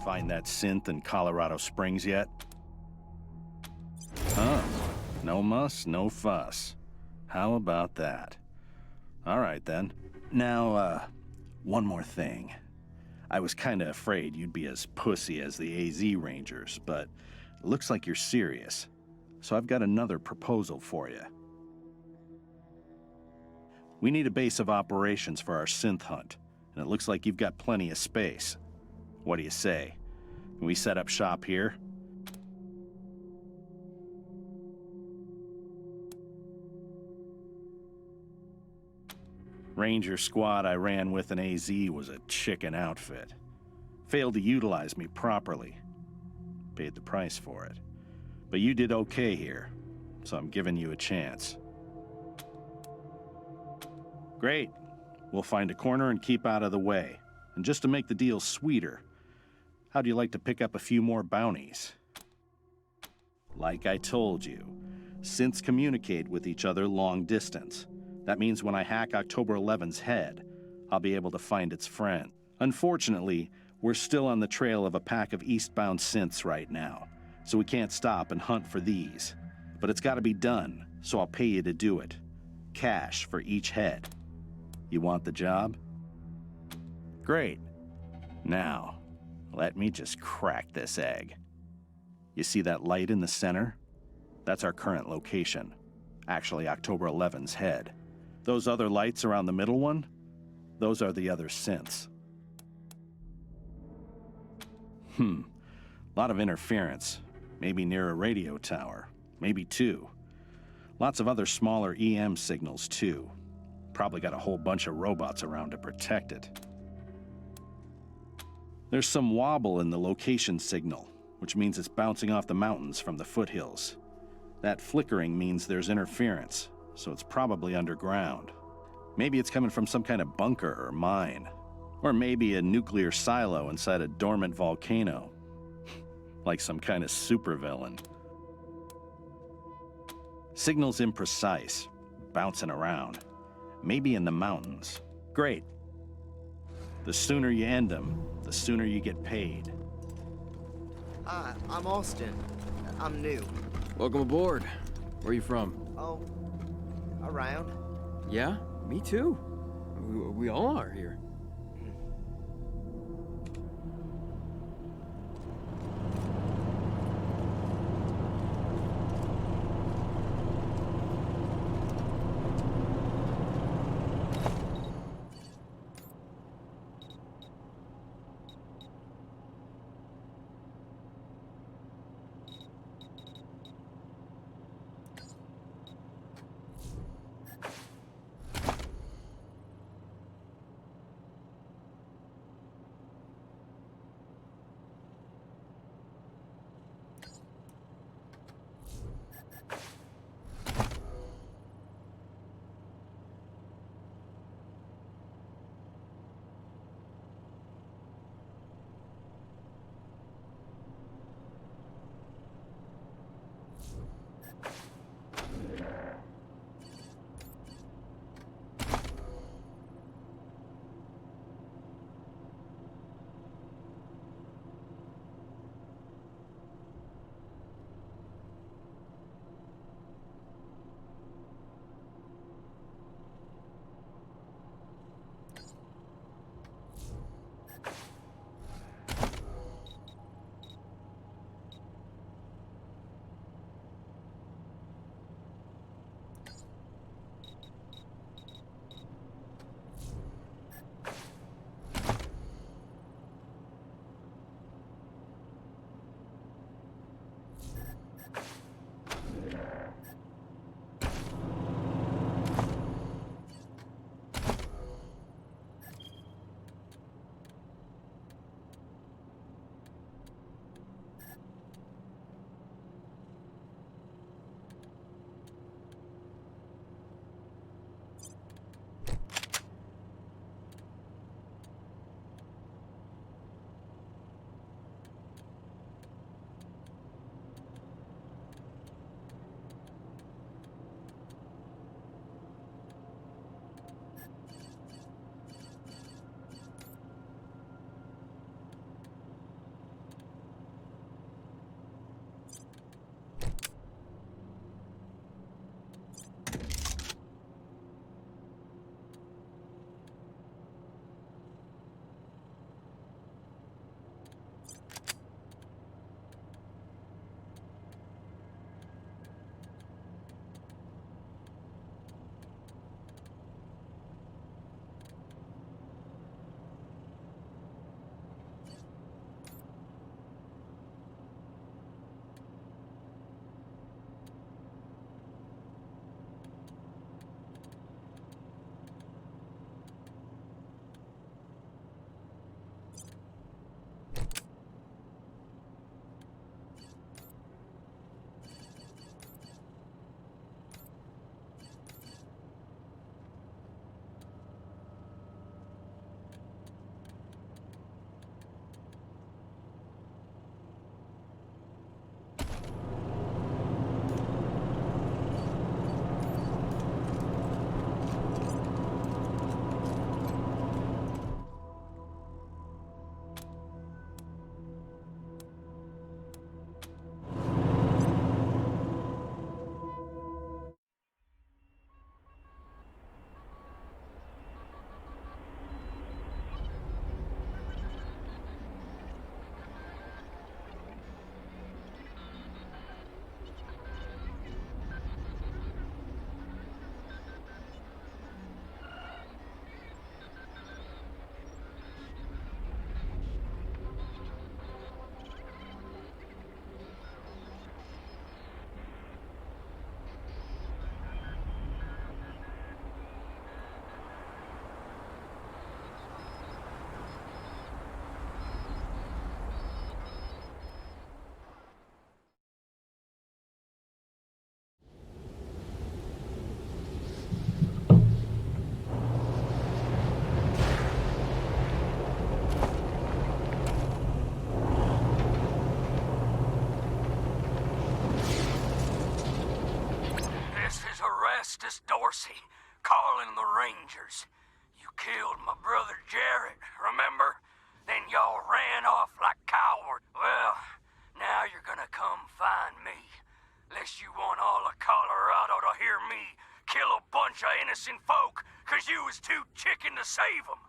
Find that synth in Colorado Springs yet? Huh. No muss, no fuss. How about that? All right, then. Now, one more thing. I was kinda afraid you'd be as pussy as the AZ Rangers, but it looks like you're serious. So I've got another proposal for you. We need a base of operations for our synth hunt, and it looks like you've got plenty of space. What do you say? Can we set up shop here? Ranger squad I ran with in AZ was a chicken outfit. Failed to utilize me properly. Paid the price for it. But you did okay here, so I'm giving you a chance. Great. We'll find a corner and keep out of the way. And just to make the deal sweeter, how'd you like to pick up a few more bounties? Like I told you, synths communicate with each other long distance. That means when I hack October 11's head, I'll be able to find its friend. Unfortunately, we're still on the trail of a pack of eastbound synths right now, so we can't stop and hunt for these. But it's gotta be done, so I'll pay you to do it. Cash for each head. You want the job? Great. Now, let me just crack this egg. You see that light in the center? That's our current location. Actually, October 11's head. Those other lights around the middle one? Those are the other synths. Lot of interference. Maybe near a radio tower. Maybe two. Lots of other smaller EM signals, too. Probably got a whole bunch of robots around to protect it. There's some wobble in the location signal, which means it's bouncing off the mountains from the foothills. That flickering means there's interference, so it's probably underground. Maybe it's coming from some kind of bunker or mine. Or maybe a nuclear silo inside a dormant volcano. Like some kind of supervillain. Signal's imprecise, bouncing around. Maybe in the mountains. Great. The sooner you end them, the sooner you get paid. Hi, I'm Austin. I'm new. Welcome aboard. Where are you from? Oh, around. Yeah, me too. We all are here. Rangers. You killed my brother Jarrett, remember? Then y'all ran off like cowards. Well, now you're gonna come find me. Lest you want all of Colorado to hear me kill a bunch of innocent folk 'cause you was too chicken to save them.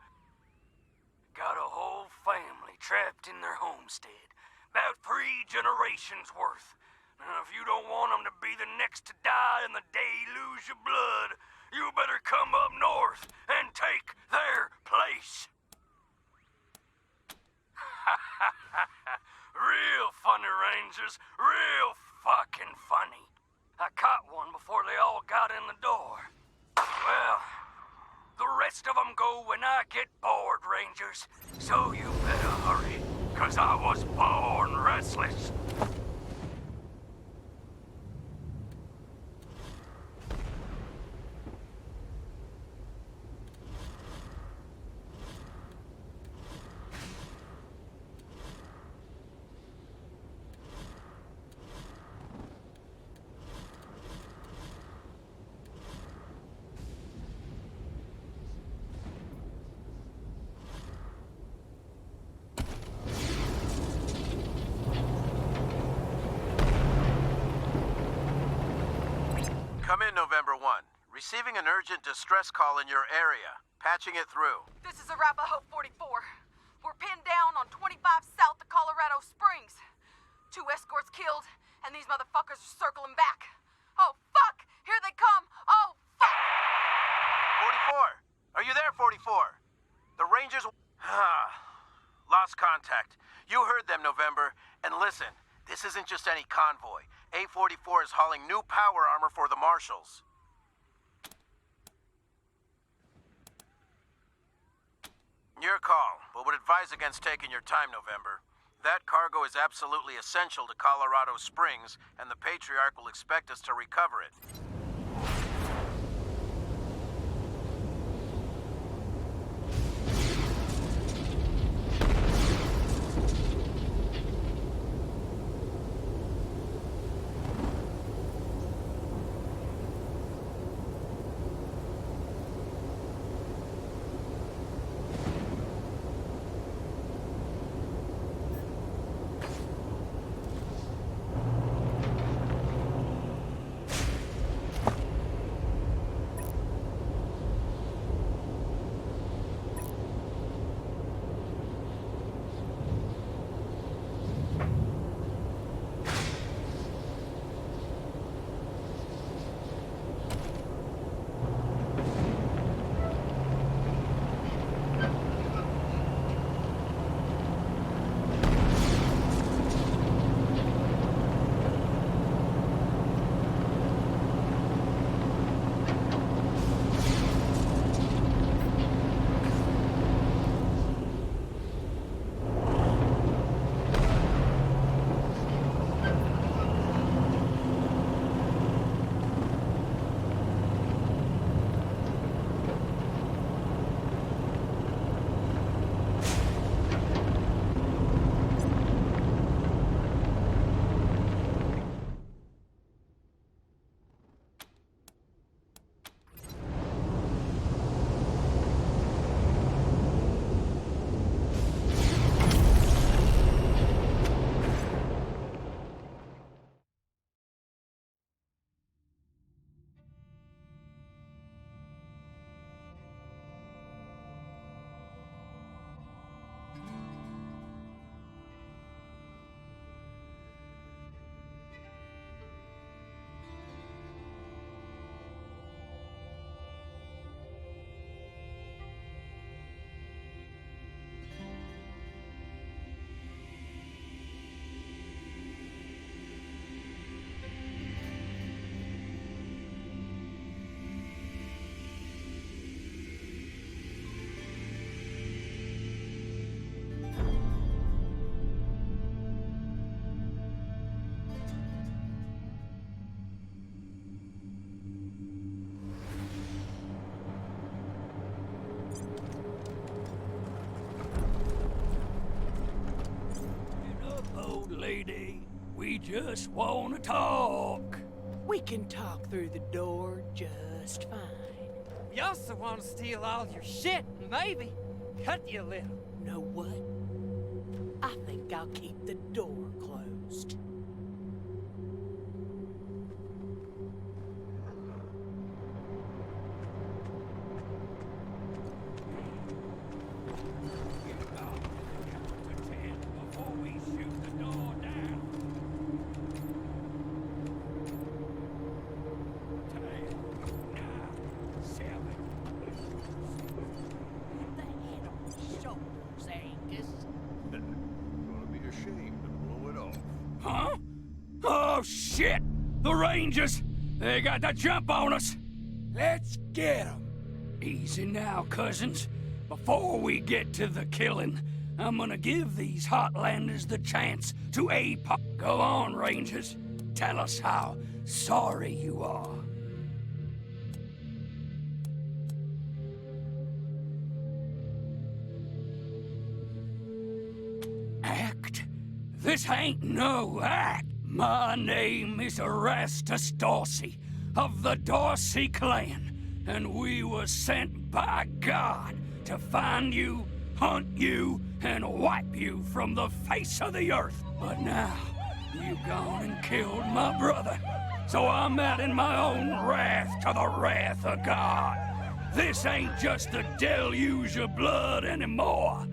Got a whole family trapped in their homestead. About 3 generations worth. Now, if you don't want them to be the next to die and the day you lose your blood, you better come up north and take their place. Real funny, Rangers. Real fucking funny. I caught one before they all got in the door. Well, the rest of them go when I get bored, Rangers. So you better hurry, 'cause I was born restless. Come in, November 1. Receiving an urgent distress call in your area. Patching it through. This is Arapahoe 44. We're pinned down on 25 south of Colorado Springs. 2 escorts killed, and these motherfuckers are circling back. Oh, fuck! Here they come! Oh, fuck! 44! Are you there, 44? The Rangers... Lost contact. You heard them, November. And listen, this isn't just any convoy. A44 is hauling new power armor for the Marshals. Your call, but would advise against taking your time, November. That cargo is absolutely essential to Colorado Springs, and the Patriarch will expect us to recover it. Lady, we just want to talk. We can talk through the door just fine. You also want to steal all your shit and maybe cut you a little. Know what? I think I'll keep the door closed. Huh? Oh, shit! The Rangers! They got the jump on us! Let's get 'em. Easy now, cousins. Before we get to the killing, I'm gonna give these Hotlanders the chance to ape. Go on, Rangers. Tell us how sorry you are. Act? This ain't no act. My name is Erastus Dorsey of the Dorsey clan, and we were sent by God to find you, hunt you, and wipe you from the face of the earth. But now, you gone and killed my brother, so I'm adding my own wrath to the wrath of God. This ain't just a deluge of blood anymore.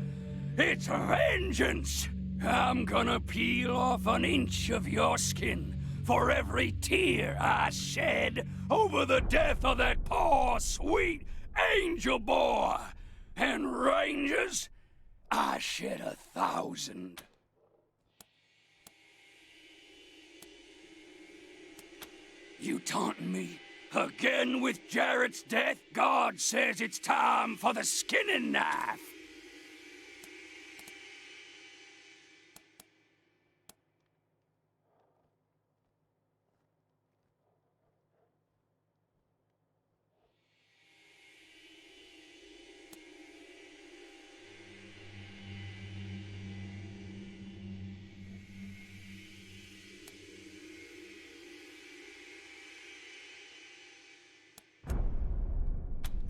It's vengeance! I'm gonna peel off an inch of your skin for every tear I shed over the death of that poor, sweet angel boy. And Rangers, I shed 1,000. You taunting me again with Jarrett's death? God says it's time for the skinning knife.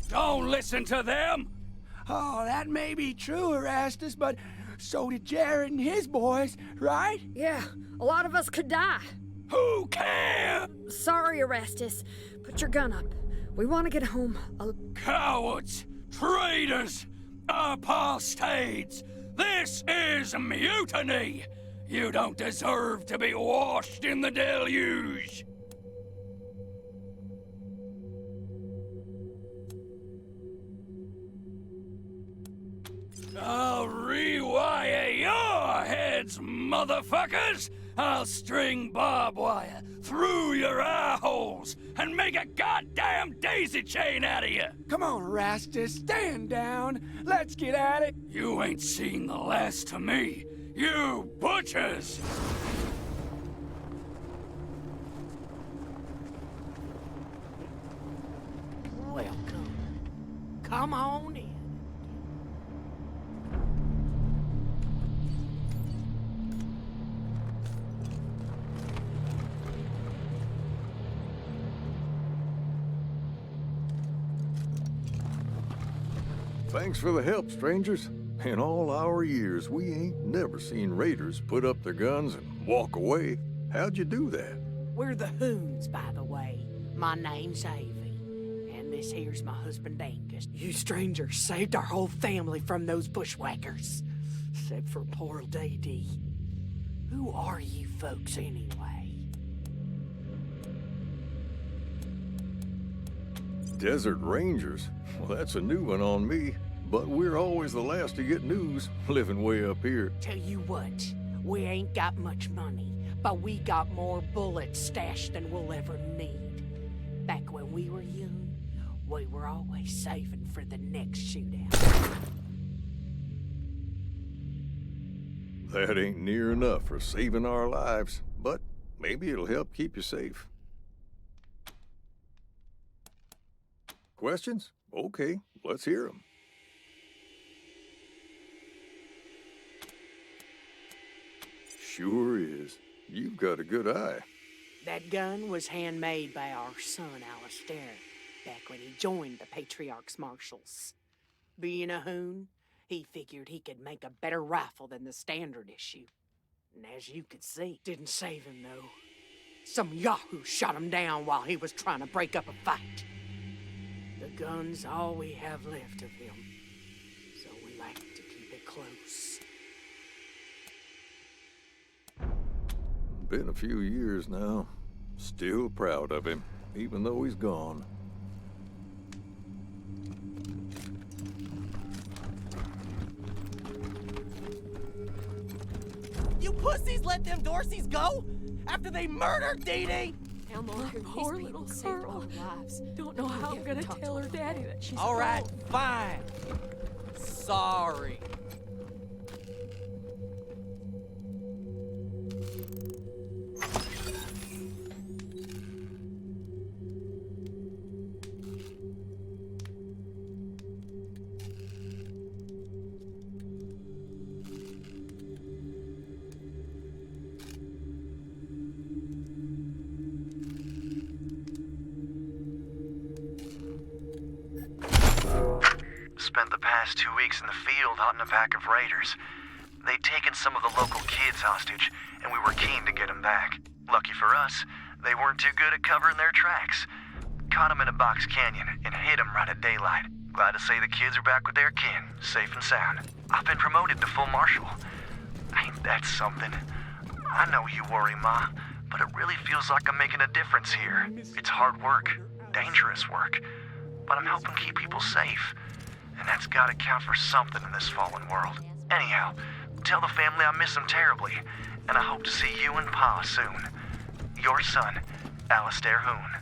Don't listen to them! Oh, that may be true, Erastus, but so did Jarrett and his boys, right? Yeah, a lot of us could die. Who cares? Sorry, Erastus. Put your gun up. We want to get home. Cowards! Traitors! Apostates! This is mutiny! You don't deserve to be washed in the deluge! I'll rewire your heads, motherfuckers! I'll string barbed wire through your eye holes and make a goddamn daisy chain out of you! Come on, Erastus, stand down. Let's get at it. You ain't seen the last of me, you butchers! Welcome. Come on in. Thanks for the help, strangers. In all our years, we ain't never seen raiders put up their guns and walk away. How'd you do that? We're the Hoons, by the way. My name's Avie, and this here's my husband Angus. You strangers saved our whole family from those bushwhackers. Except for poor old AD. Who are you folks anyway? Desert Rangers? Well, that's a new one on me. But we're always the last to get news, living way up here. Tell you what, we ain't got much money, but we got more bullets stashed than we'll ever need. Back when we were young, we were always saving for the next shootout. That ain't near enough for saving our lives, but maybe it'll help keep you safe. Questions? Okay, let's hear them. Sure is. You've got a good eye. That gun was handmade by our son, Alistair. back when he joined the Patriarch's Marshals. Being a hoon, he figured he could make a better rifle than the standard issue. And as you could see, didn't save him though. Some yahoo shot him down while he was trying to break up a fight. The gun's all we have left of him, so we like to keep it close. Been a few years now. Still proud of him, even though he's gone. You pussies let them Dorseys go? After they murdered Dee Dee? Elmore, poor little girl. Lives. Don't know how I'm gonna tell her daddy that she's All right, alone. fine. Sorry. Spent the past 2 weeks in the field hunting a pack of raiders. They'd taken some of the local kids hostage, and we were keen to get them back. Lucky for us, they weren't too good at covering their tracks. Caught them in a box canyon and hit them right at daylight. Glad to say the kids are back with their kin, safe and sound. I've been promoted to full marshal. Ain't that something? I know you worry, Ma, but it really feels like I'm making a difference here. It's hard work, dangerous work, but I'm helping keep people safe. And that's gotta count for something in this fallen world. Anyhow, tell the family I miss them terribly, and I hope to see you and Pa soon. Your son, Alistair Hoon.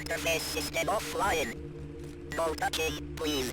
interface system offline. Bolt a key, please.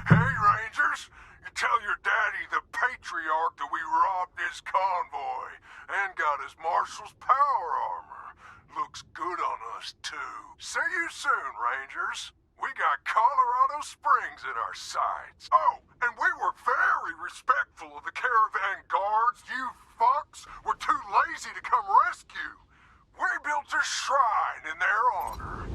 Hey, Rangers! You tell your daddy, the Patriarch, that we robbed his convoy and got his marshal's power armor. Looks good on us, too. See you soon, Rangers. We got Colorado Springs in our sights. Oh, and we were very respectful of the caravan guards. You fucks were too lazy to come rescue. We built a shrine in their honor.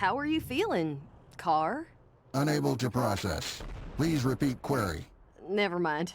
How are you feeling, Car? Unable to process. Please repeat query. Never mind.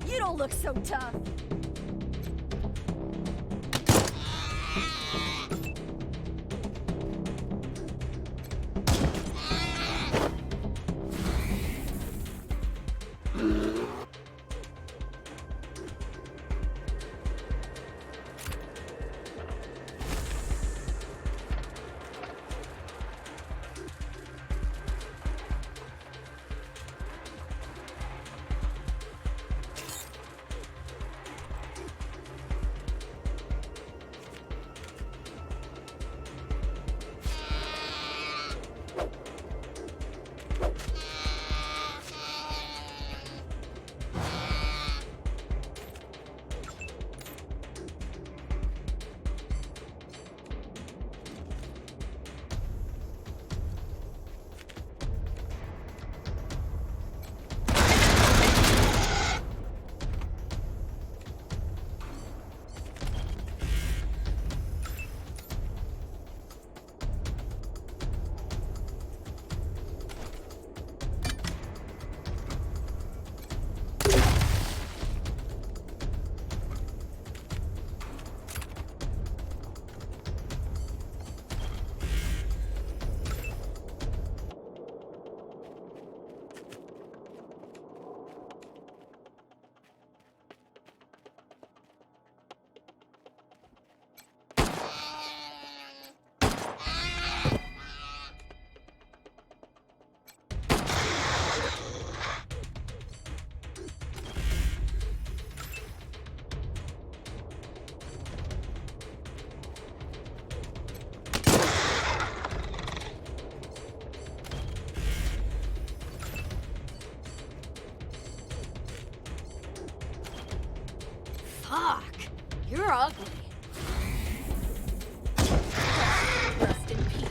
You don't look so tough. Fuck! You're ugly. Rest in peace.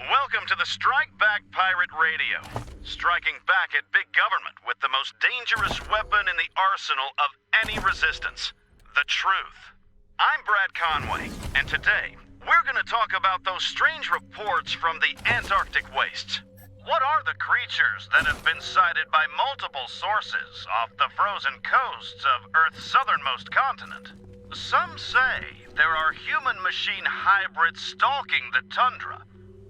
Welcome to the Strike Back Pirate Radio. Striking back at big government with the most dangerous weapon in the arsenal of any resistance. The truth. I'm Brad Conway, and today, we're gonna talk about those strange reports from the Antarctic wastes. What are the creatures that have been sighted by multiple sources off the frozen coasts of Earth's southernmost continent? Some say there are human-machine hybrids stalking the tundra.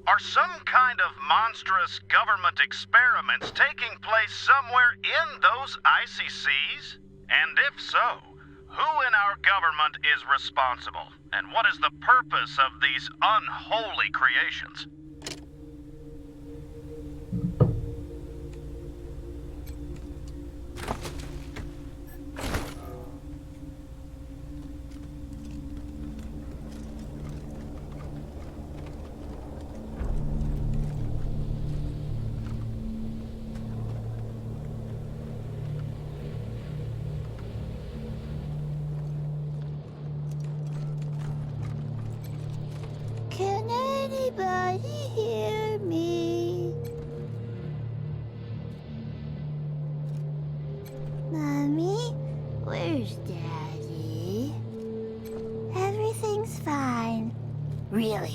Are some kind of monstrous government experiments taking place somewhere in those icy seas? And if so, who in our government is responsible? And what is the purpose of these unholy creations? Can anybody hear me? Mommy, where's Daddy? Everything's fine. Really?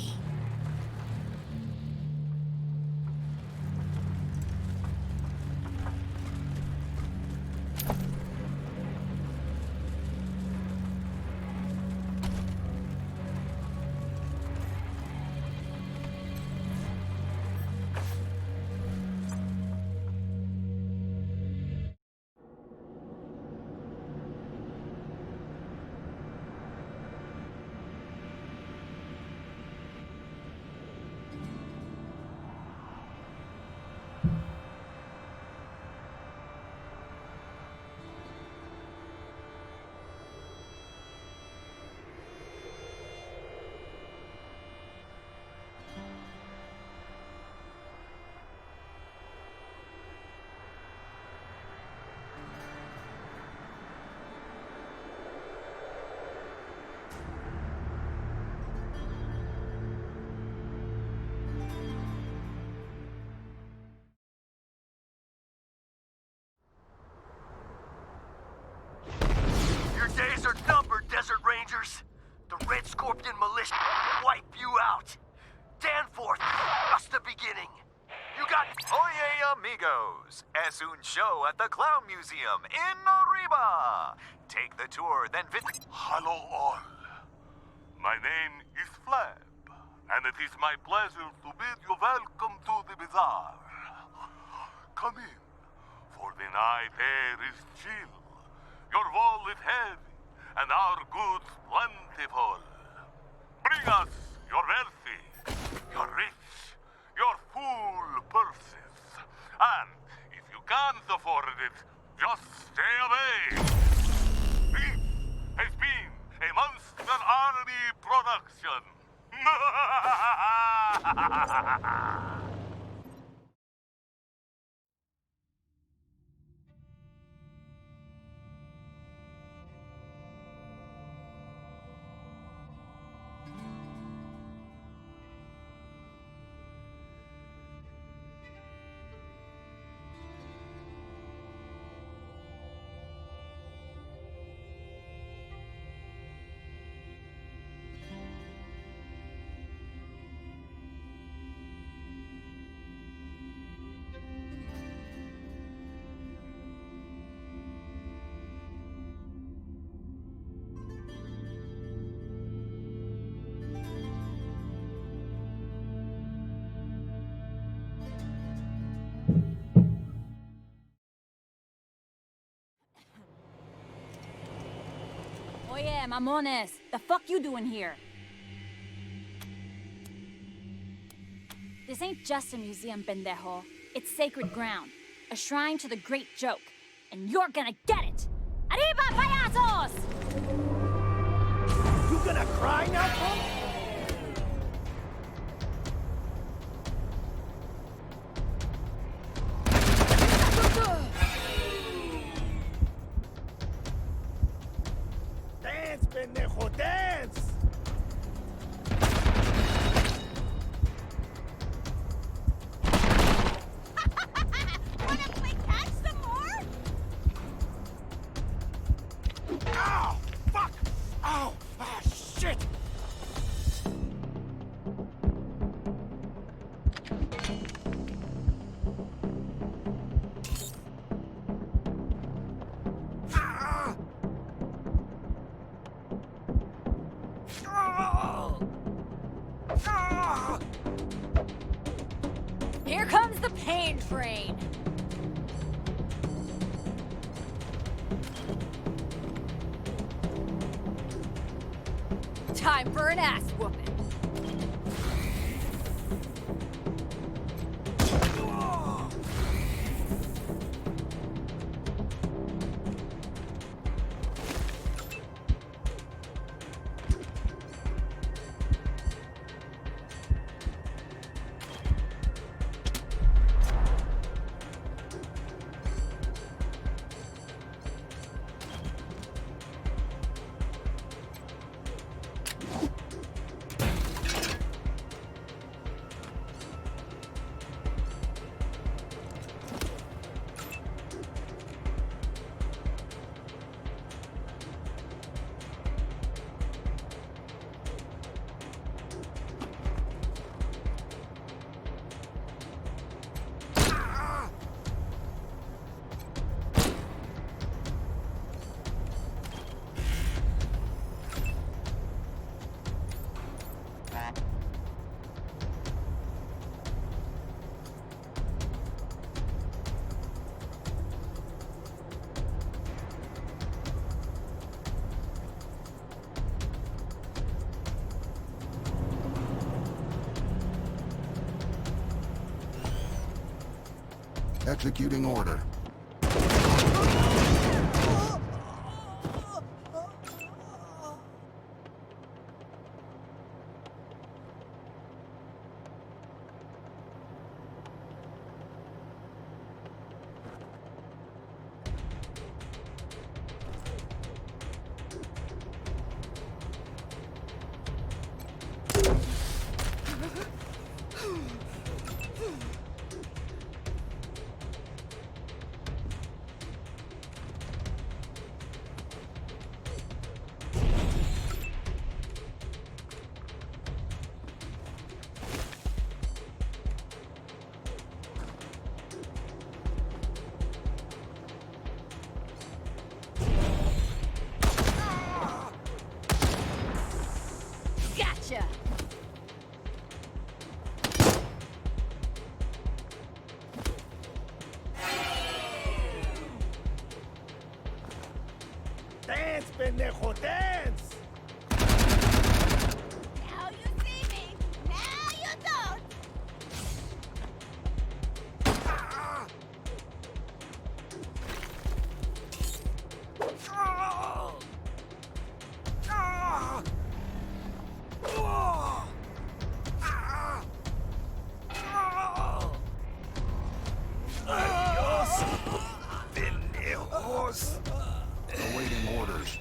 Your days are numbered, Desert Rangers. The Red Scorpion militia will wipe you out. Danforth, just the beginning. You got... Oye, amigos. Es un show at the Clown Museum in Arriba. Take the tour, then visit... Hello all. My name is Flab, and it is my pleasure to bid you welcome to the bazaar. Come in, for the night air is chill, your wallet heavy, and our goods plentiful. Bring us your wealthy, your rich, your full purses, and if you can't afford it, just stay away. This has been a Monster Army production. Oye, mamones! The fuck you doing here? This ain't just a museum, pendejo. It's sacred ground. A shrine to the great joke. And you're gonna get it! Arriba, payasos! You gonna cry now, punk? Dance, pendejo, dance! Wanna play catch some more? Ow! Fuck! Ow! Ah, shit! Ah! Ah! Ah! Here comes the pain train! Time for an ass whooping. Executing order. Dance, pendejo, dance! Now you see me. Now you don't. Adios, pendejos. Awaiting orders.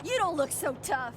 You don't look so tough.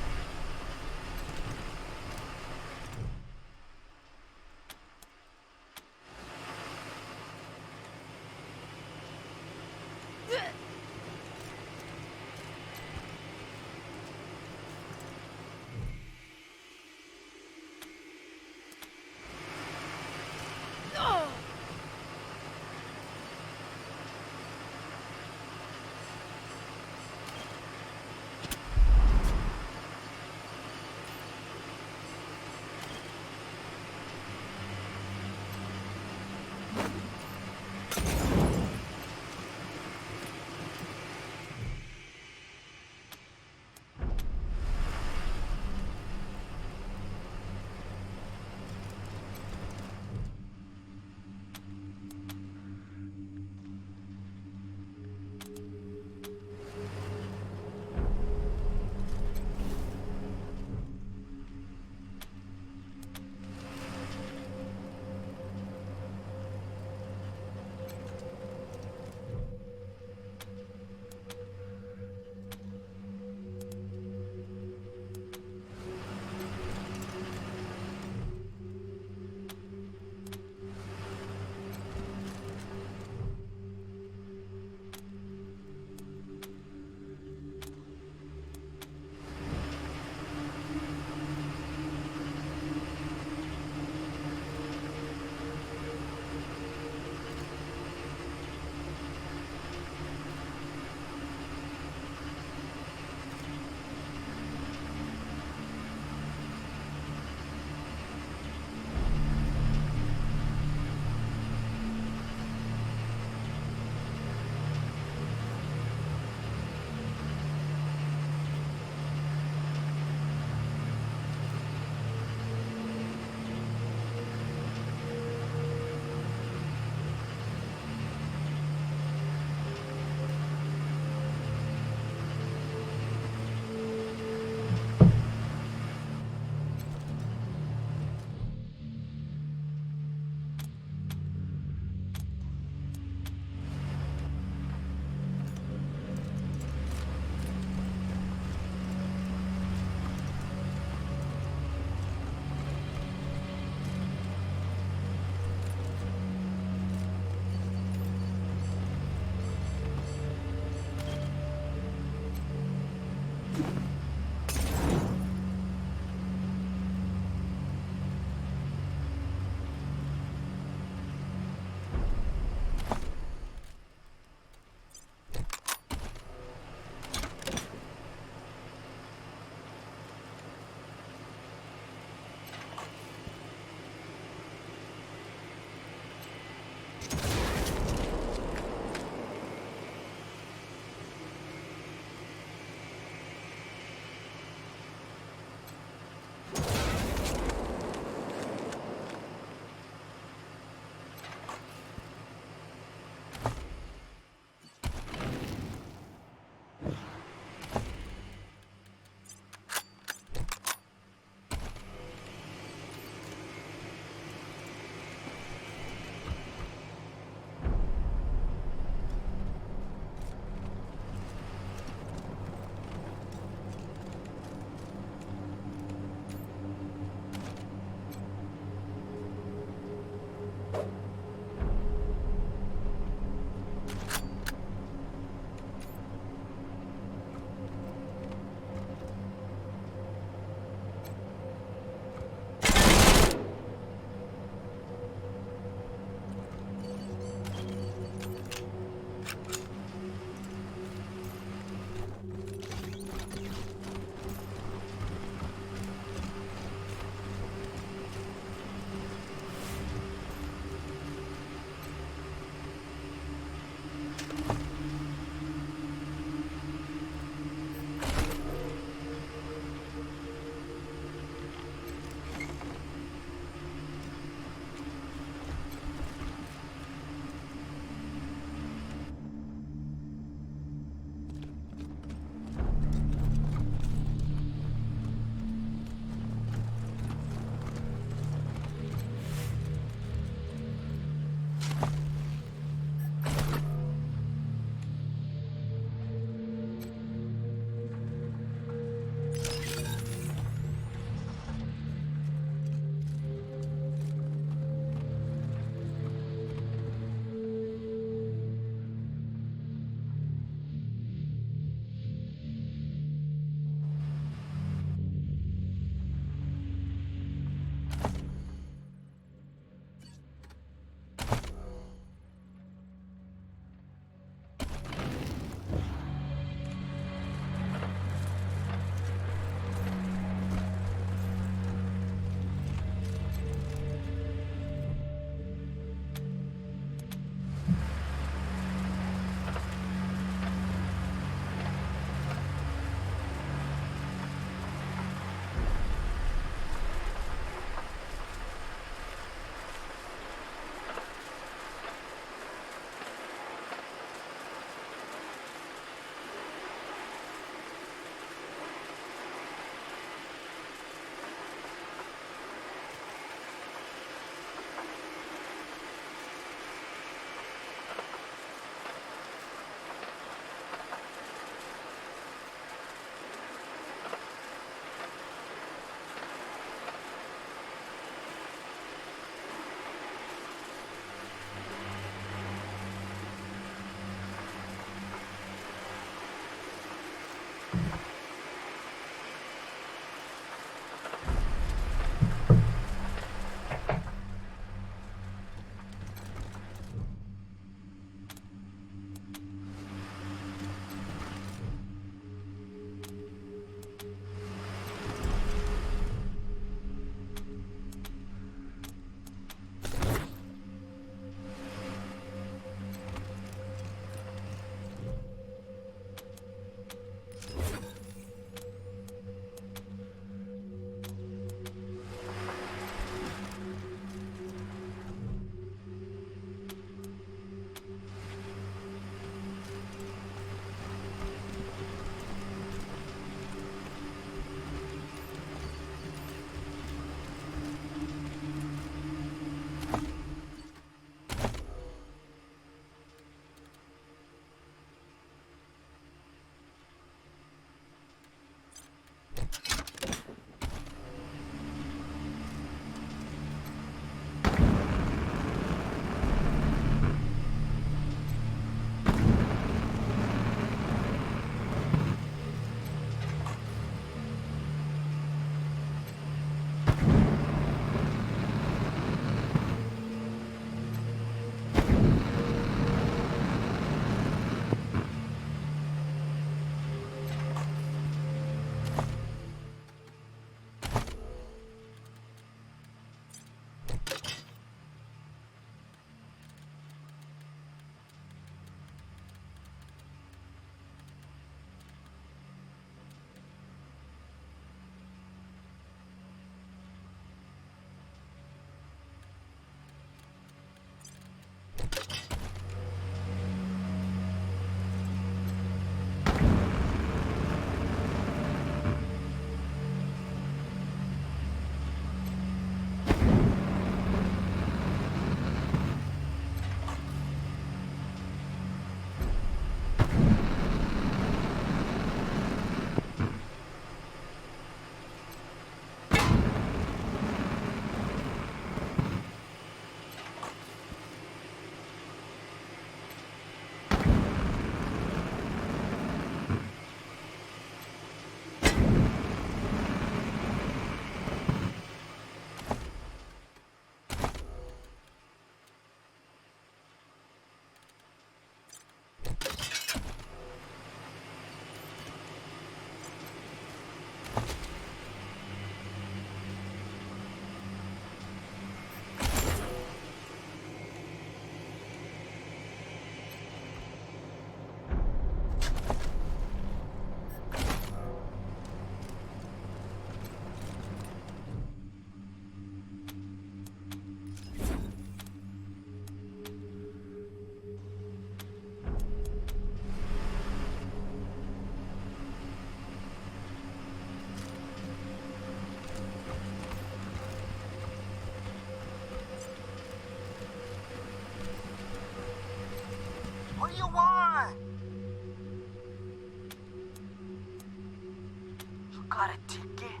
ticket?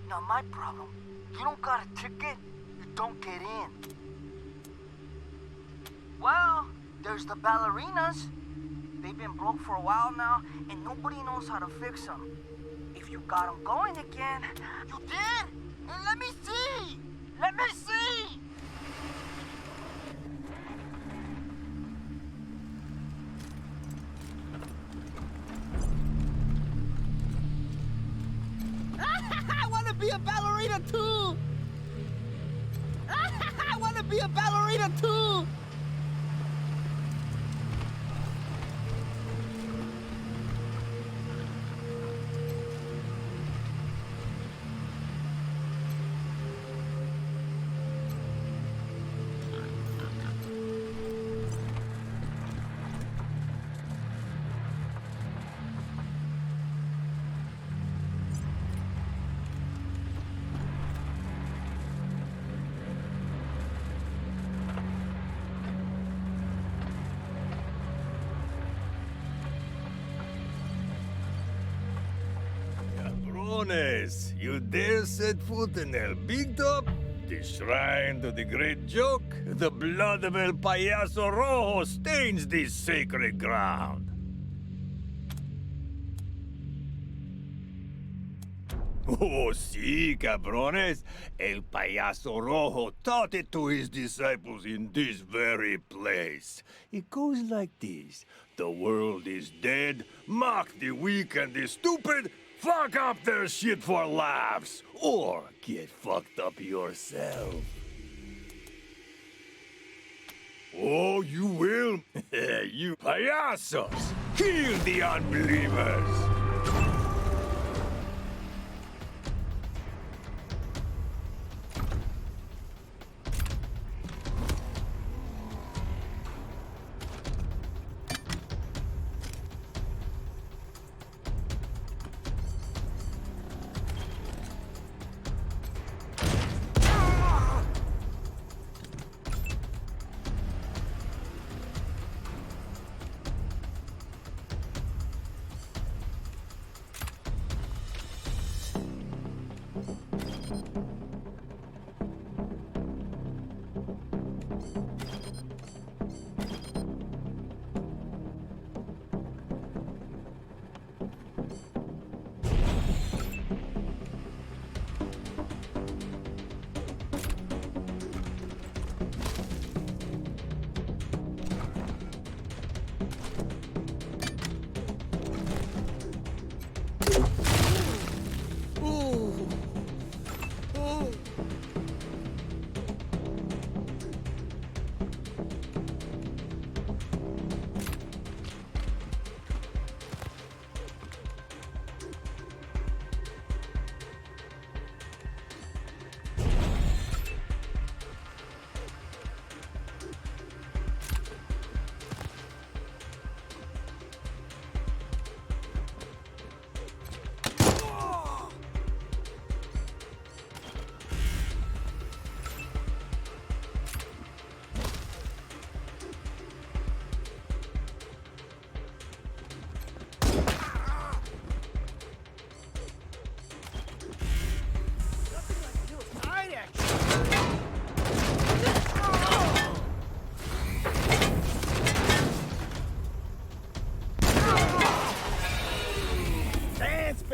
Not my problem. You don't got a ticket, you don't get in. Well, there's the ballerinas. They've been broke for a while now, and nobody knows how to fix them. If you got them going again... You did? Let me see! Let me see! I want to be a ballerina too! I want to be a ballerina too! Cabrones, you dare set foot in El Big Top? The shrine to the great joke? The blood of El Payaso Rojo stains this sacred ground. Oh, sí, cabrones. El Payaso Rojo taught it to his disciples in this very place. It goes like this. The world is dead. Mock the weak and the stupid. Fuck up their shit for laughs. Or get fucked up yourself. Oh, you will? You payasos! Kill the unbelievers!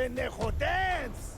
pendejo, dance!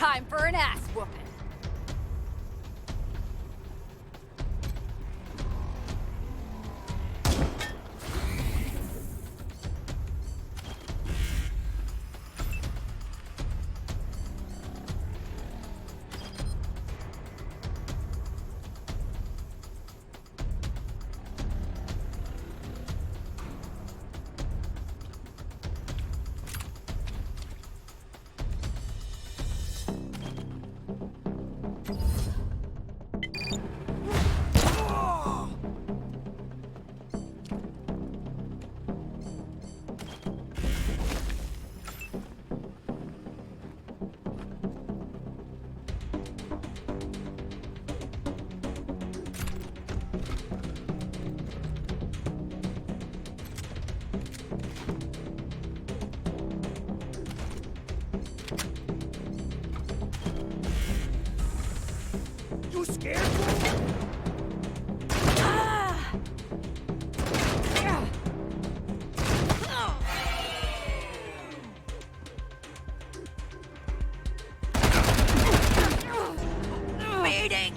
Time for an ass whooping. You scared? Meeting!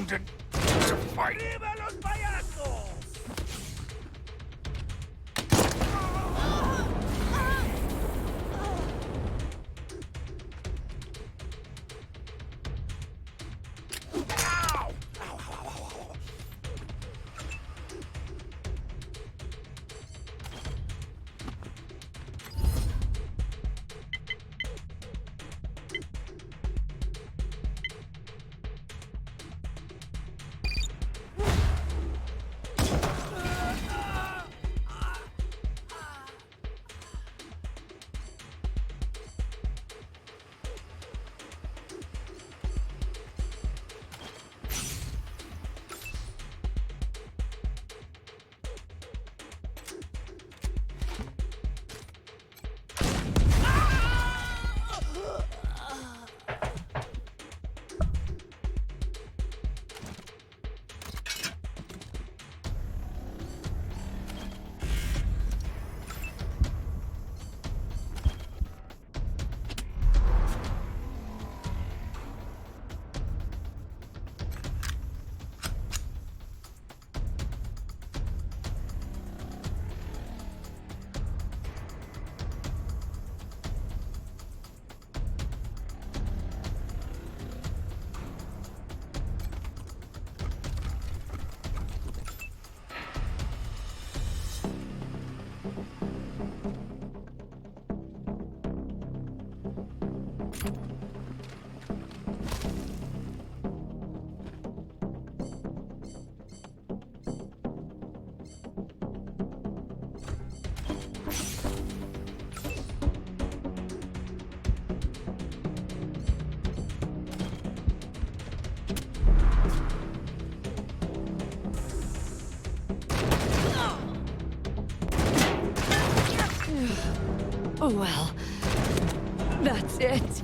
doomed to fight. ¡Viva los payasos! Oh well. That's it.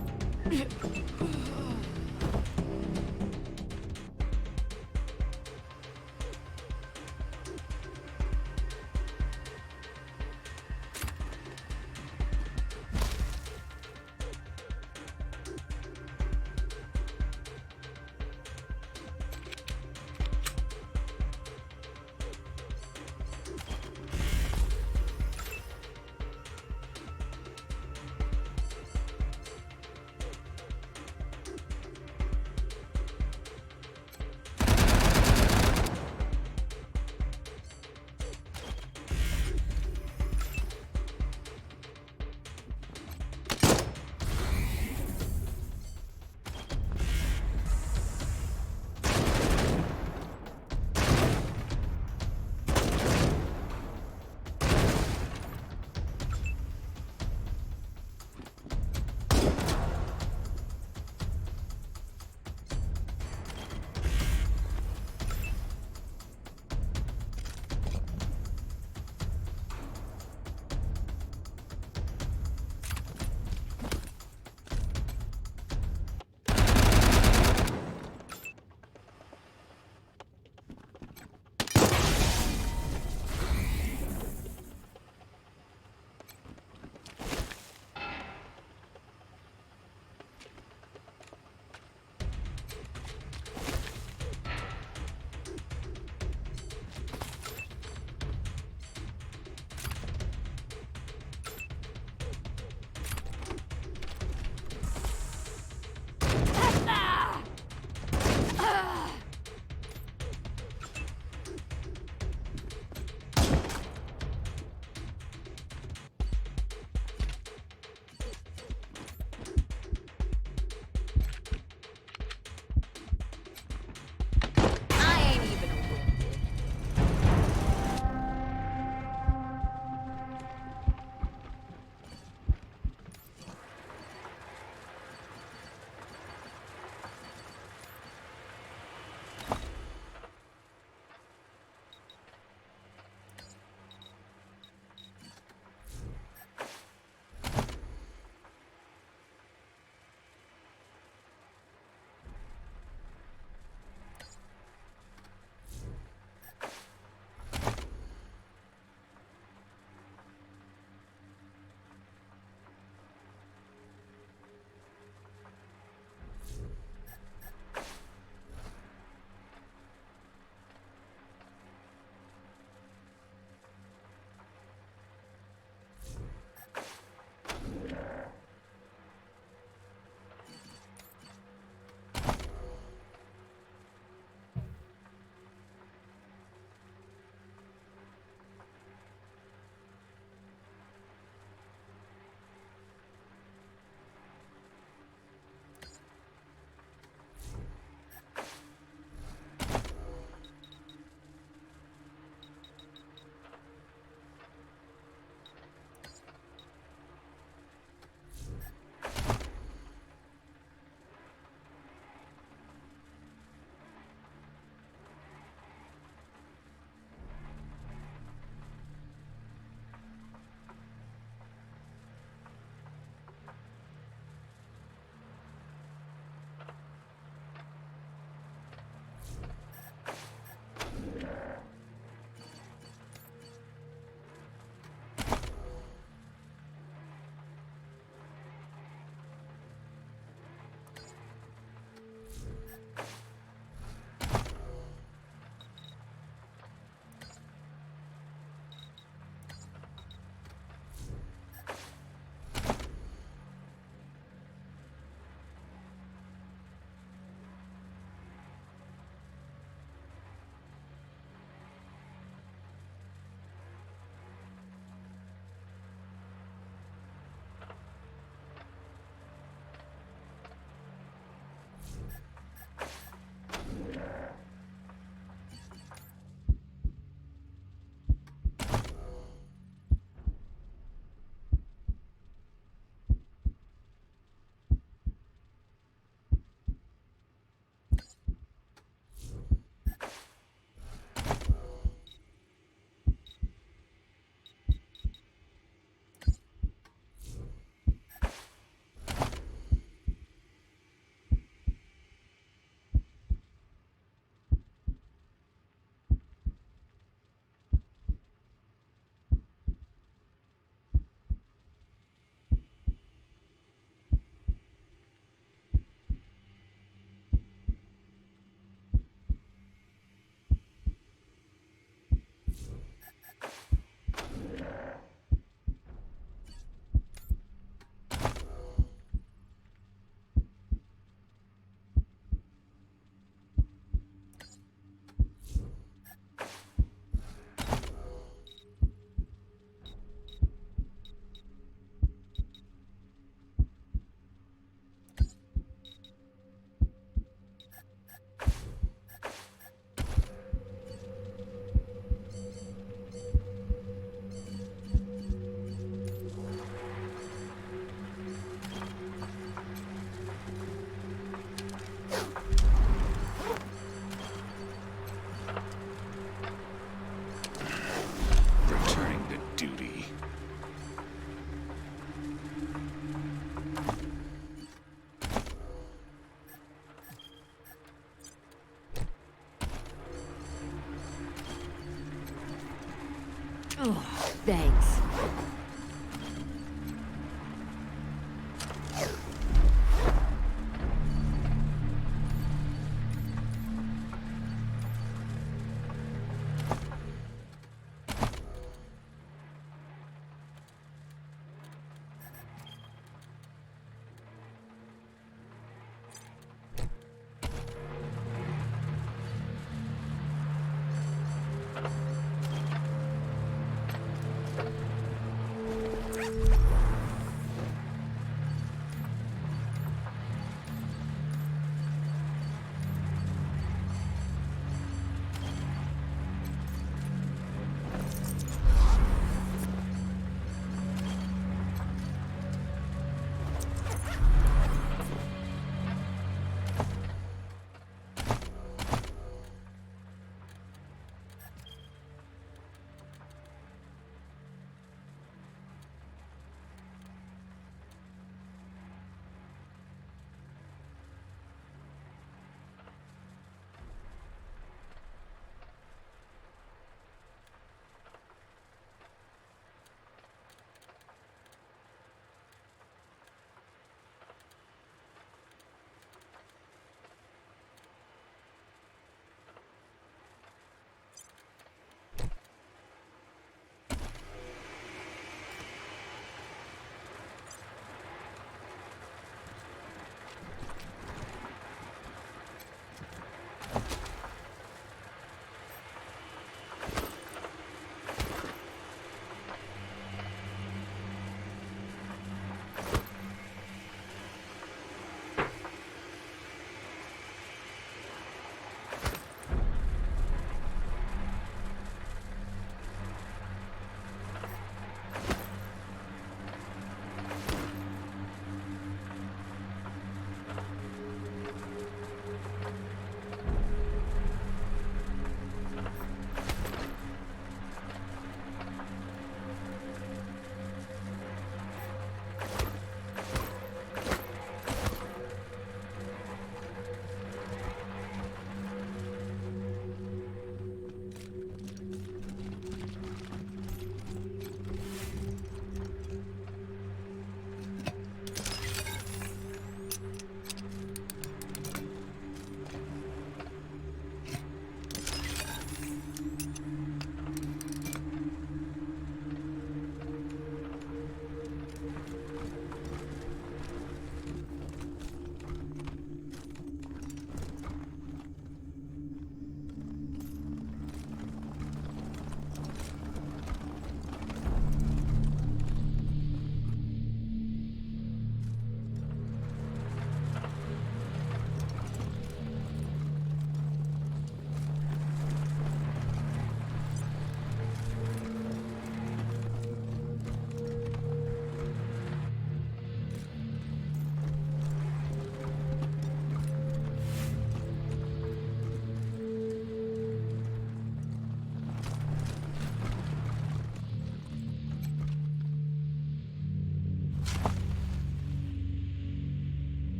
Thanks.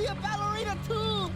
be a ballerina too!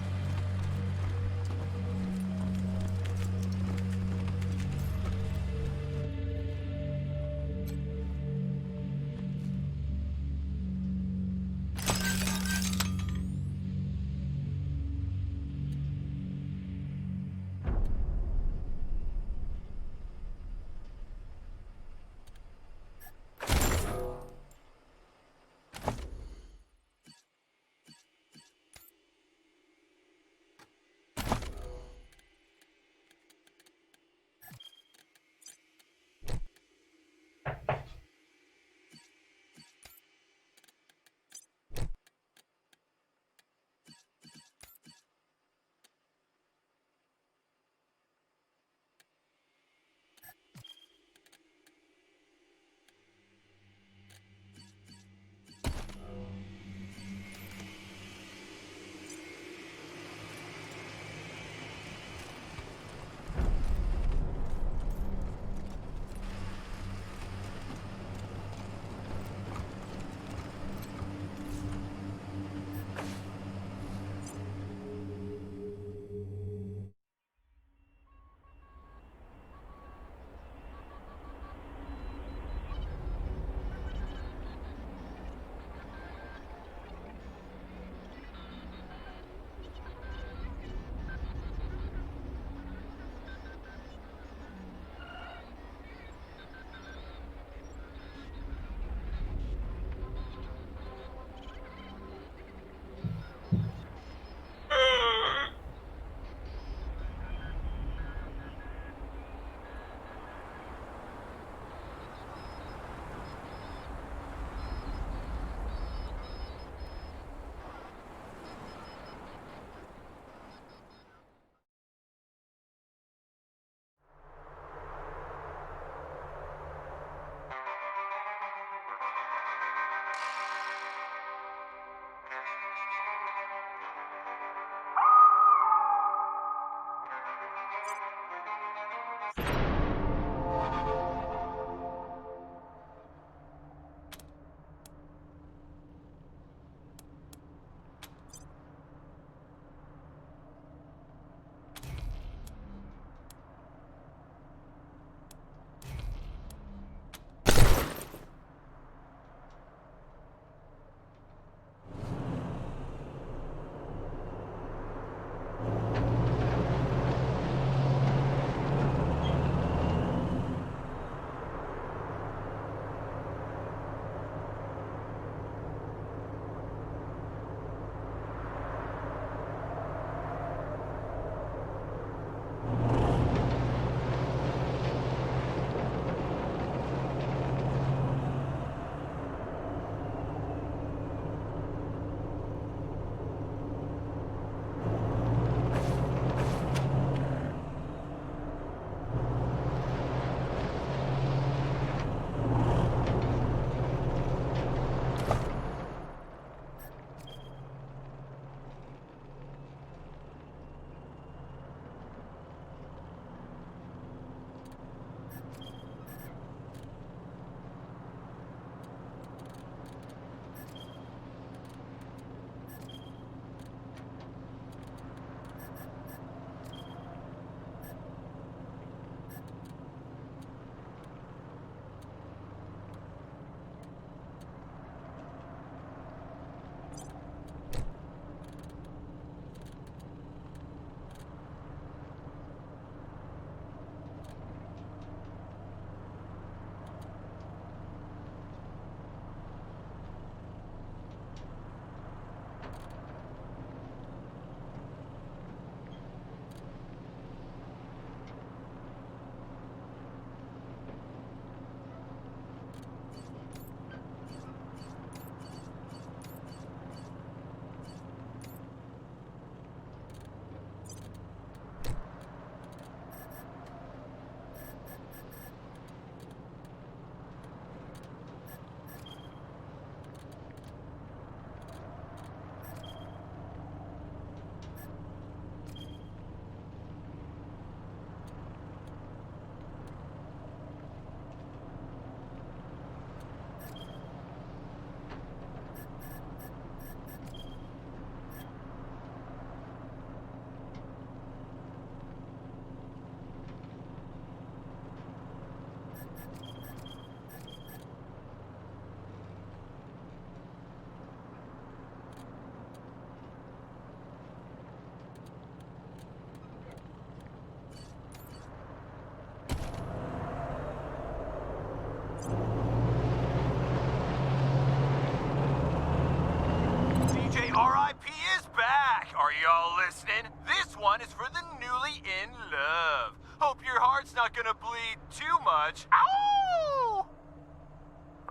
y'all listening? This one is for the newly in love. Hope your heart's not gonna bleed too much. Ow!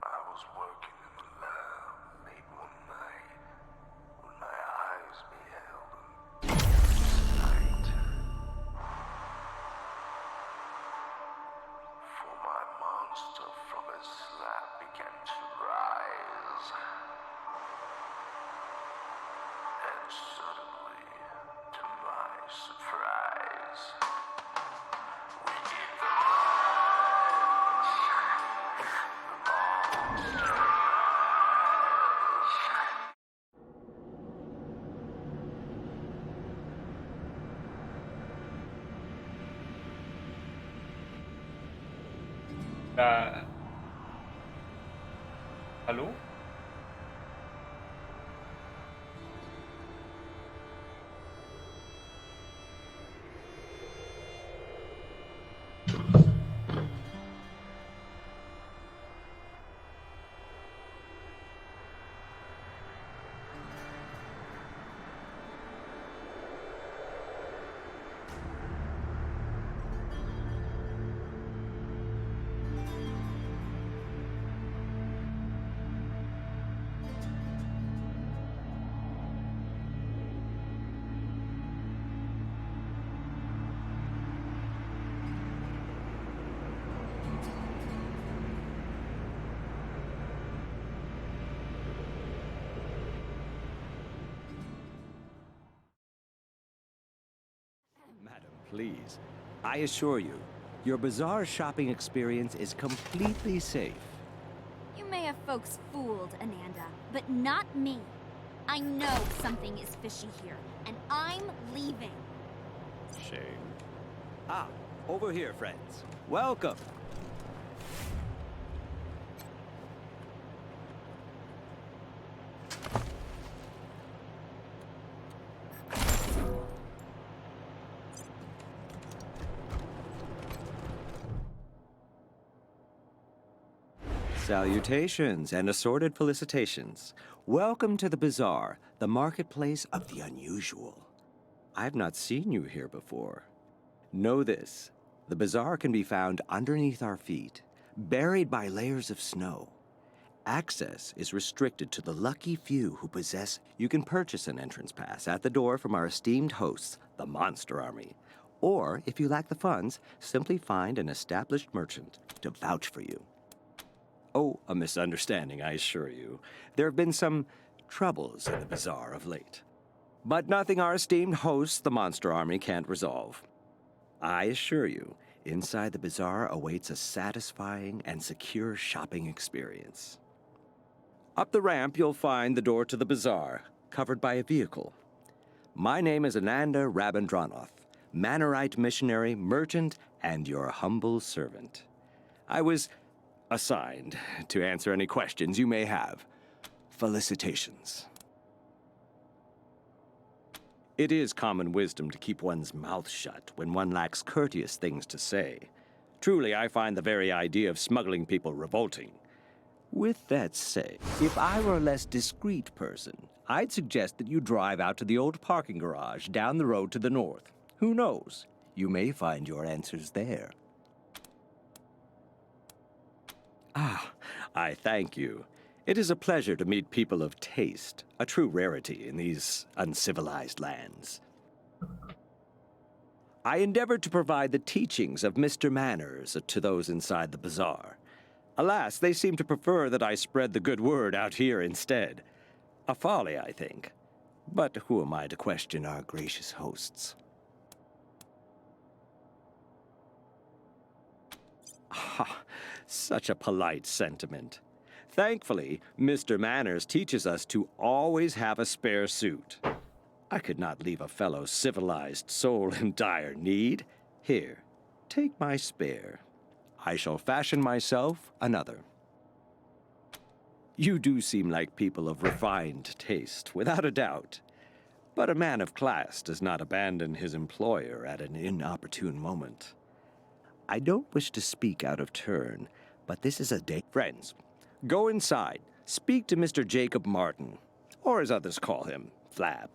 I was working in the lab late one night when my eyes beheld a sight. For my monster from his slab began to rise. And suddenly, to my surprise, we hit the Hallo? Madam, please. I assure you, your bazaar shopping experience is completely safe. You may have folks fooled, Ananda, but not me. I know something is fishy here, and I'm leaving. Shame. Ah, over here, friends. Welcome. Salutations and assorted felicitations. Welcome to the bazaar, the marketplace of the unusual. I've not seen you here before. Know this, the bazaar can be found underneath our feet, buried by layers of snow. Access is restricted to the lucky few who possess. You can purchase an entrance pass at the door from our esteemed hosts, the Monster Army. Or, if you lack the funds, simply find an established merchant to vouch for you. Oh, a misunderstanding, I assure you. There have been some troubles in the bazaar of late. But nothing our esteemed hosts, the Monster Army, can't resolve. I assure you, inside the bazaar awaits a satisfying and secure shopping experience. Up the ramp, you'll find the door to the bazaar, covered by a vehicle. My name is Ananda Rabindranath, Manorite missionary, merchant, and your humble servant. I was assigned to answer any questions you may have. Felicitations. It is common wisdom to keep one's mouth shut when one lacks courteous things to say. Truly, I find the very idea of smuggling people revolting. With that said, if I were a less discreet person, I'd suggest that you drive out to the old parking garage down the road to the north. Who knows? You may find your answers there. Ah, I thank you. It is a pleasure to meet people of taste, a true rarity in these uncivilized lands. I endeavored to provide the teachings of Mr. Manners to those inside the bazaar. Alas, they seem to prefer that I spread the good word out here instead. A folly, I think. But who am I to question our gracious hosts? Ah, such a polite sentiment. Thankfully, Mr. Manners teaches us to always have a spare suit. I could not leave a fellow civilized soul in dire need. Here, take my spare. I shall fashion myself another. You do seem like people of refined taste, without a doubt. But a man of class does not abandon his employer at an inopportune moment. I don't wish to speak out of turn, but this is a day. Friends, go inside. Speak to Mr. Jacob Martin, or as others call him, Flab.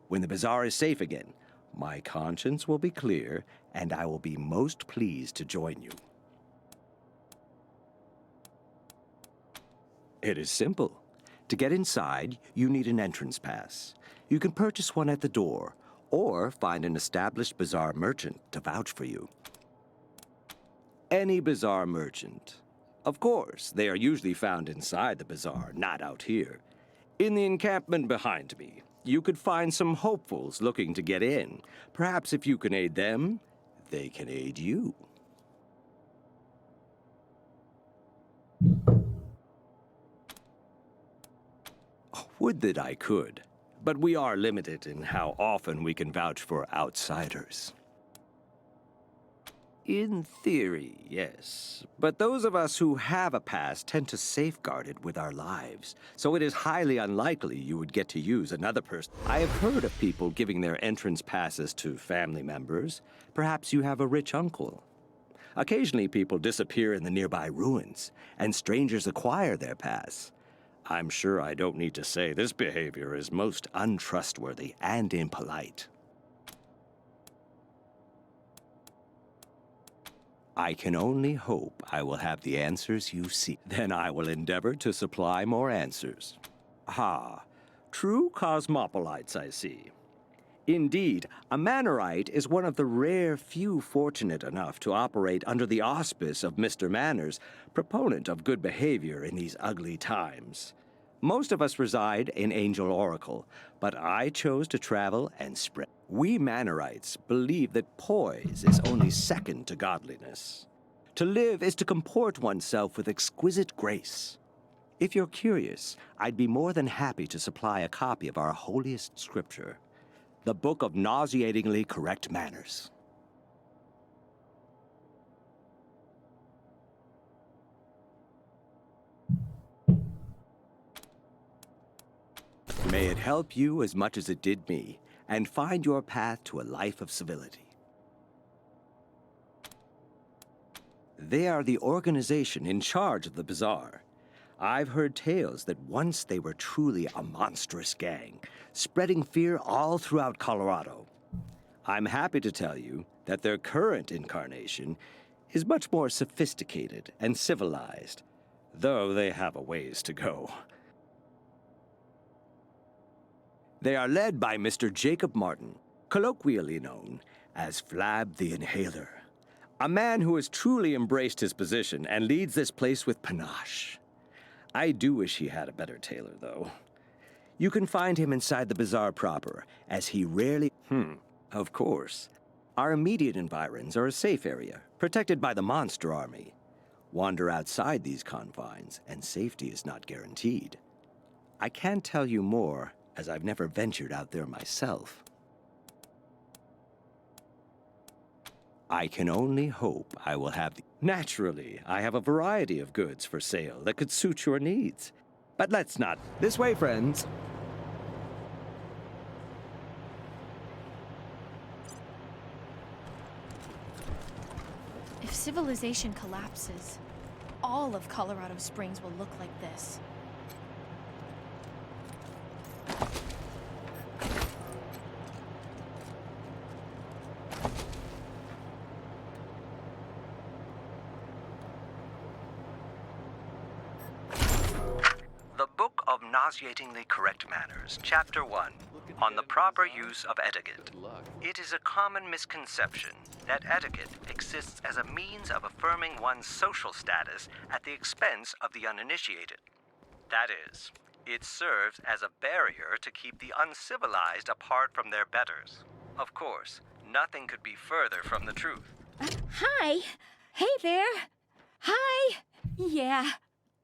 When the bazaar is safe again, my conscience will be clear, and I will be most pleased to join you. It is simple. To get inside, you need an entrance pass. You can purchase one at the door, or find an established bazaar merchant to vouch for you. Any bazaar merchant. Of course, they are usually found inside the bazaar, not out here. In the encampment behind me, you could find some hopefuls looking to get in. Perhaps if you can aid them, they can aid you. Would that I could, but we are limited in how often we can vouch for outsiders. In theory, yes. But those of us who have a pass tend to safeguard it with our lives, so it is highly unlikely you would get to use another person. I have heard of people giving their entrance passes to family members. Perhaps you have a rich uncle. Occasionally people disappear in the nearby ruins, and strangers acquire their pass. I'm sure I don't need to say this behavior is most untrustworthy and impolite. I can only hope I will have the answers you seek. Then I will endeavor to supply more answers. Ah, true cosmopolites, I see. Indeed, a Mannerite is one of the rare few fortunate enough to operate under the auspice of Mr. Manners, proponent of good behavior in these ugly times. Most of us reside in Angel Oracle, but I chose to travel and spread. We Mannerites believe that poise is only second to godliness. To live is to comport oneself with exquisite grace. If you're curious, I'd be more than happy to supply a copy of our holiest scripture, the Book of Nauseatingly Correct Manners. May it help you as much as it did me, and find your path to a life of civility. They are the organization in charge of the bazaar. I've heard tales that once they were truly a monstrous gang, spreading fear all throughout Colorado. I'm happy to tell you that their current incarnation is much more sophisticated and civilized, though they have a ways to go. They are led by Mr. Jacob Martin, colloquially known as Flab the Inhaler, a man who has truly embraced his position and leads this place with panache. I do wish he had a better tailor, though. You can find him inside the bazaar proper, as he rarely... Of course. Our immediate environs are a safe area, protected by the monster army. Wander outside these confines, and safety is not guaranteed. I can't tell you more, as I've never ventured out there myself. I can only hope I will have Naturally, I have a variety of goods for sale that could suit your needs. But let's not. This way, friends. If civilization collapses, all of Colorado Springs will look like this. The Book of Nauseatingly Correct Manners, Chapter 1, on the proper use of etiquette. It is a common misconception that etiquette exists as a means of affirming one's social status at the expense of the uninitiated. That is, it serves as a barrier to keep the uncivilized apart from their betters. Of course, nothing could be further from the truth. Hi. Hey there. Hi. Yeah,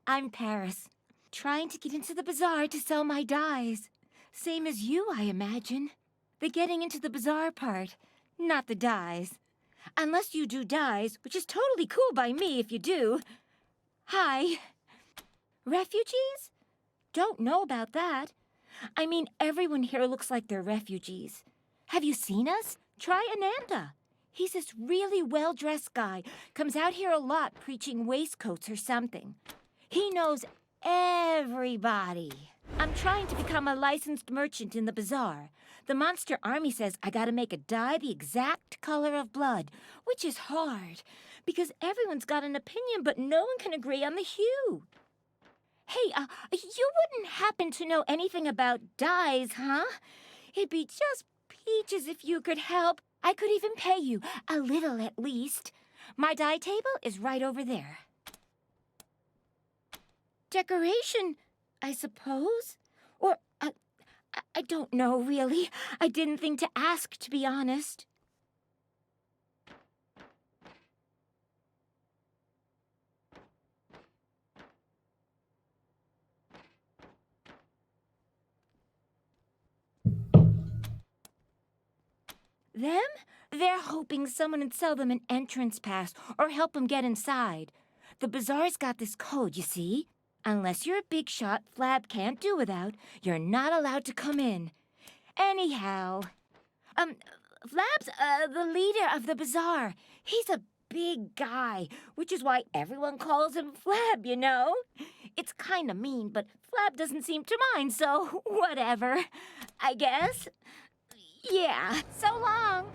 I'm Paris. Trying to get into the bazaar to sell my dyes. Same as you, I imagine. The getting into the bazaar part, not the dyes. Unless you do dyes, which is totally cool by me if you do. Hi. Refugees? Don't know about that. I mean, everyone here looks like they're refugees. Have you seen us? Try Ananda. He's this really well-dressed guy. Comes out here a lot preaching waistcoats or something. He knows everybody. I'm trying to become a licensed merchant in the bazaar. The monster army says I gotta make a dye the exact color of blood, which is hard, because everyone's got an opinion, but no one can agree on the hue. Hey, you wouldn't happen to know anything about dyes, huh? It'd be just peaches if you could help. I could even pay you, a little at least. My dye table is right over there. Decoration, I suppose? Or, I don't know, really. I didn't think to ask, to be honest. Them? They're hoping someone would sell them an entrance pass or help them get inside. The bazaar's got this code, you see. Unless you're a big shot Flab can't do without, you're not allowed to come in. Anyhow, Flab's, the leader of the bazaar. He's a big guy, which is why everyone calls him Flab, you know? It's kinda mean, but Flab doesn't seem to mind, so whatever, I guess. Yeah, so long.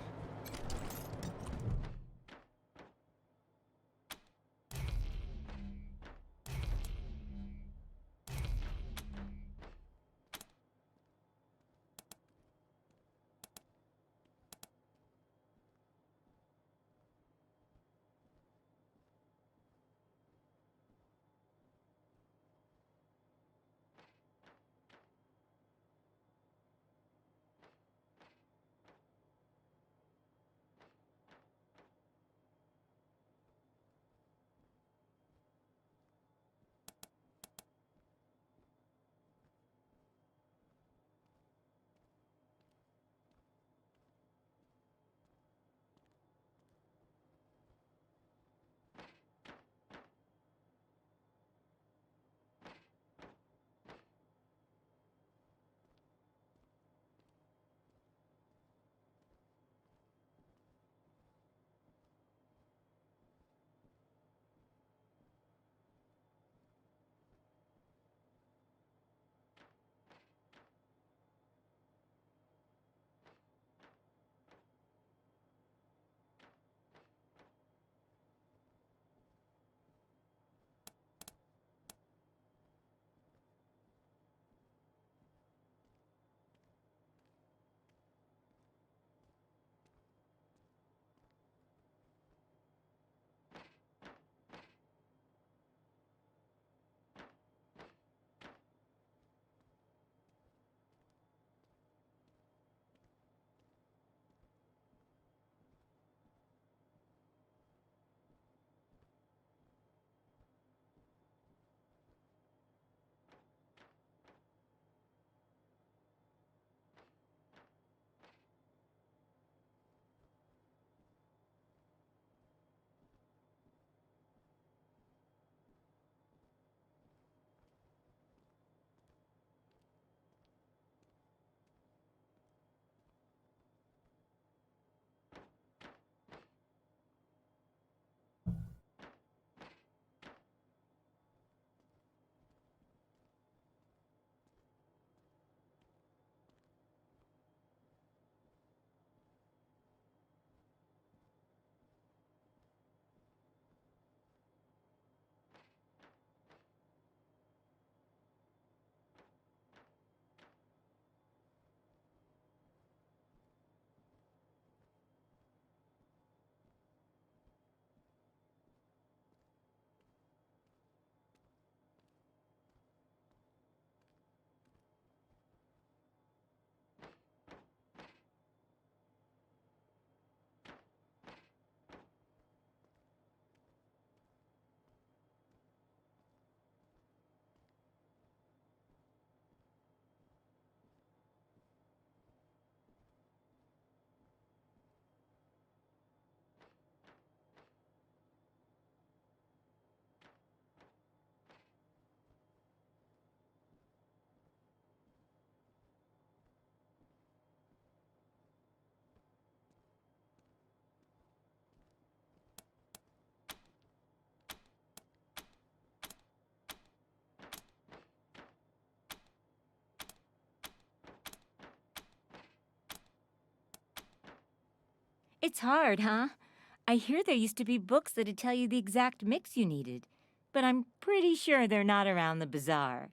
It's hard, huh? I hear there used to be books that'd tell you the exact mix you needed, but I'm pretty sure they're not around the bazaar.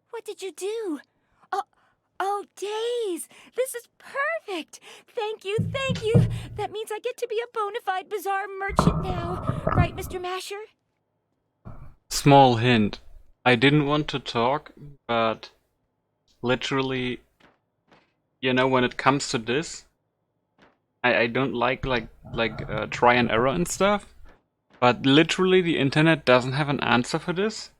What did you do? Oh, days! This is perfect! Thank you, thank you! That means I get to be a bona fide bazaar merchant now. Right, Mr. Masher? Small hint. I didn't want to talk, but literally, you know, when it comes to this, I don't like try and error and stuff, but literally the internet doesn't have an answer for this.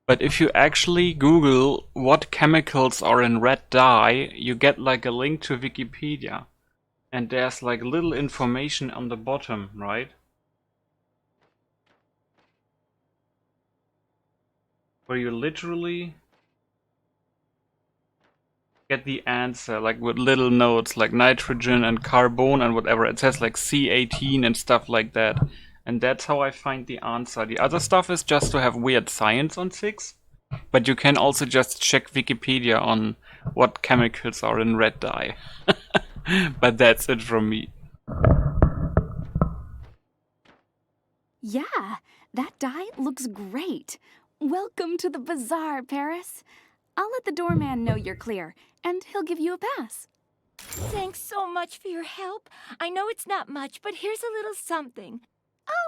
But if you actually Google what chemicals are in red dye, you get like a link to Wikipedia. And there's like little information on the bottom, right? Where you literally get the answer, like with little notes like nitrogen and carbon and whatever. It says like C18 and stuff like that. And that's how I find the answer. The other stuff is just to have weird science on 6. But you can also just check Wikipedia on what chemicals are in red dye. But that's it from me. Yeah, that dye looks great. Welcome to the bazaar, Paris. I'll let the doorman know you're clear, and he'll give you a pass. Thanks so much for your help. I know it's not much, but here's a little something.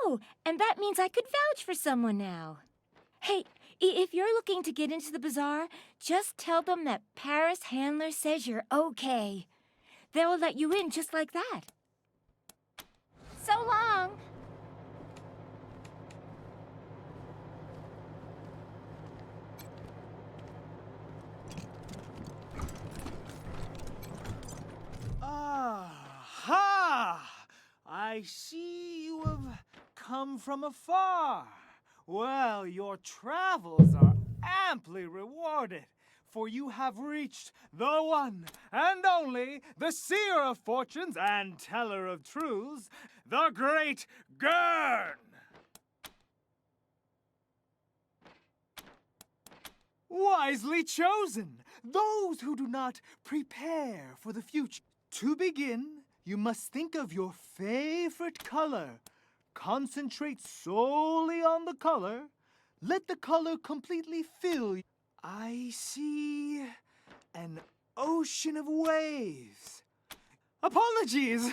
Oh, and that means I could vouch for someone now. Hey, if you're looking to get into the bazaar, just tell them that Paris Handler says you're okay. They'll let you in just like that. So long! Aha! I see you have come from afar. Well, your travels are amply rewarded, for you have reached the one and only, the seer of fortunes and teller of truths, the great Gurn! Wisely chosen, those who do not prepare for the future. To begin, you must think of your favorite color. Concentrate solely on the color, Let the color completely fill. I see an ocean of waves. Apologies!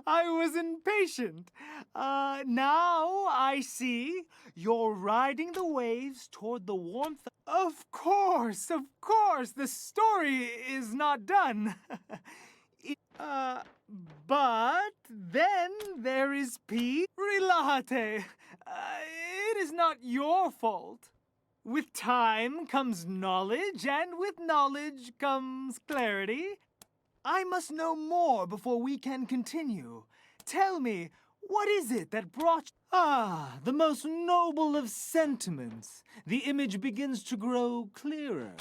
I was impatient. Now I see you're riding the waves toward the warmth. Of course, the story is not done. Uh, but then there is peace. Relate. It is not your fault. With time comes knowledge, and with knowledge comes clarity. I must know more before we can continue. Tell me, what is it that brought... Ah, the most noble of sentiments. The image begins to grow clearer.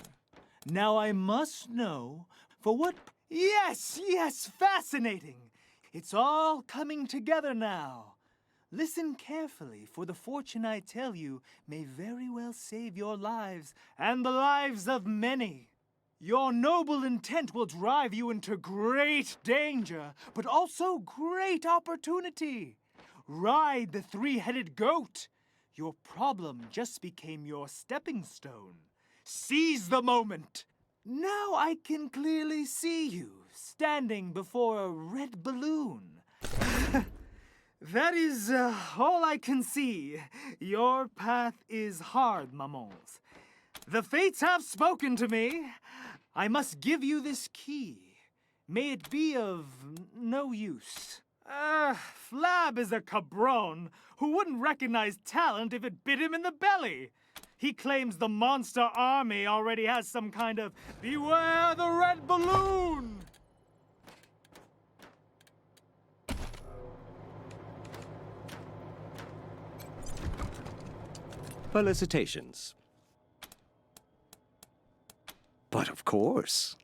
Now I must know for what... Yes, fascinating. It's all coming together now. Listen carefully, for the fortune I tell you may very well save your lives and the lives of many. Your noble intent will drive you into great danger, but also great opportunity. Ride the three-headed goat. Your problem just became your stepping stone. Seize the moment. Now I can clearly see you, standing before a red balloon. That is all I can see. Your path is hard, mamans. The fates have spoken to me. I must give you this key. May it be of no use. Flab is a cabron who wouldn't recognize talent if it bit him in the belly. He claims the monster army already has some kind of beware the red balloon. Felicitations. But of course.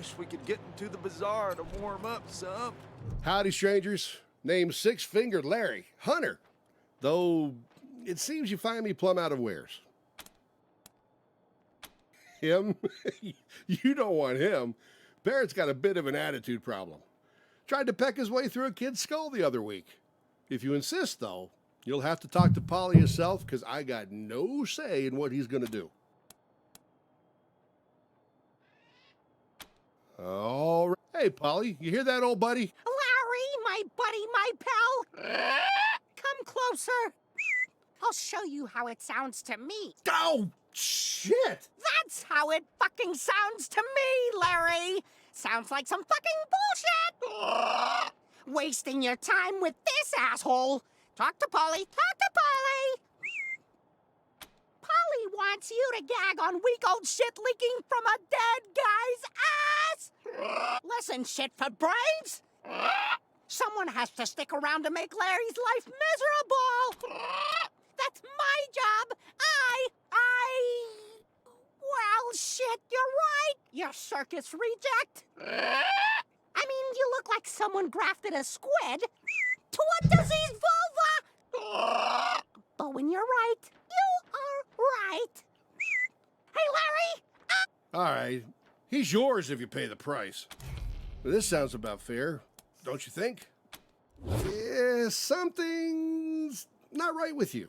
Wish we could get into the bazaar to warm up some. Howdy, strangers. Name's Six-Fingered Larry, Hunter. Though, it seems you find me plumb out of wares. Him? You don't want him. Parrot's got a bit of an attitude problem. Tried to peck his way through a kid's skull the other week. If you insist, though, you'll have to talk to Polly yourself, because I got no say in what he's going to do. All right. Hey, Polly, you hear that, old buddy? Larry, my buddy, my pal. Come closer. I'll show you how it sounds to me. Oh, shit! That's how it fucking sounds to me, Larry. Sounds like some fucking bullshit. Wasting your time with this asshole. Talk to Polly. Talk to Polly. Polly wants you to gag on weak old shit leaking from a dead guy's ass. Listen, shit for brains. Someone has to stick around to make Larry's life miserable. That's my job. Well, shit, you're right. You're circus reject. I mean, you look like someone grafted a squid to a diseased vulva. But when you're right, you are right. Hey, Larry! All right. He's yours if you pay the price. This sounds about fair, don't you think? Yeah, something's not right with you.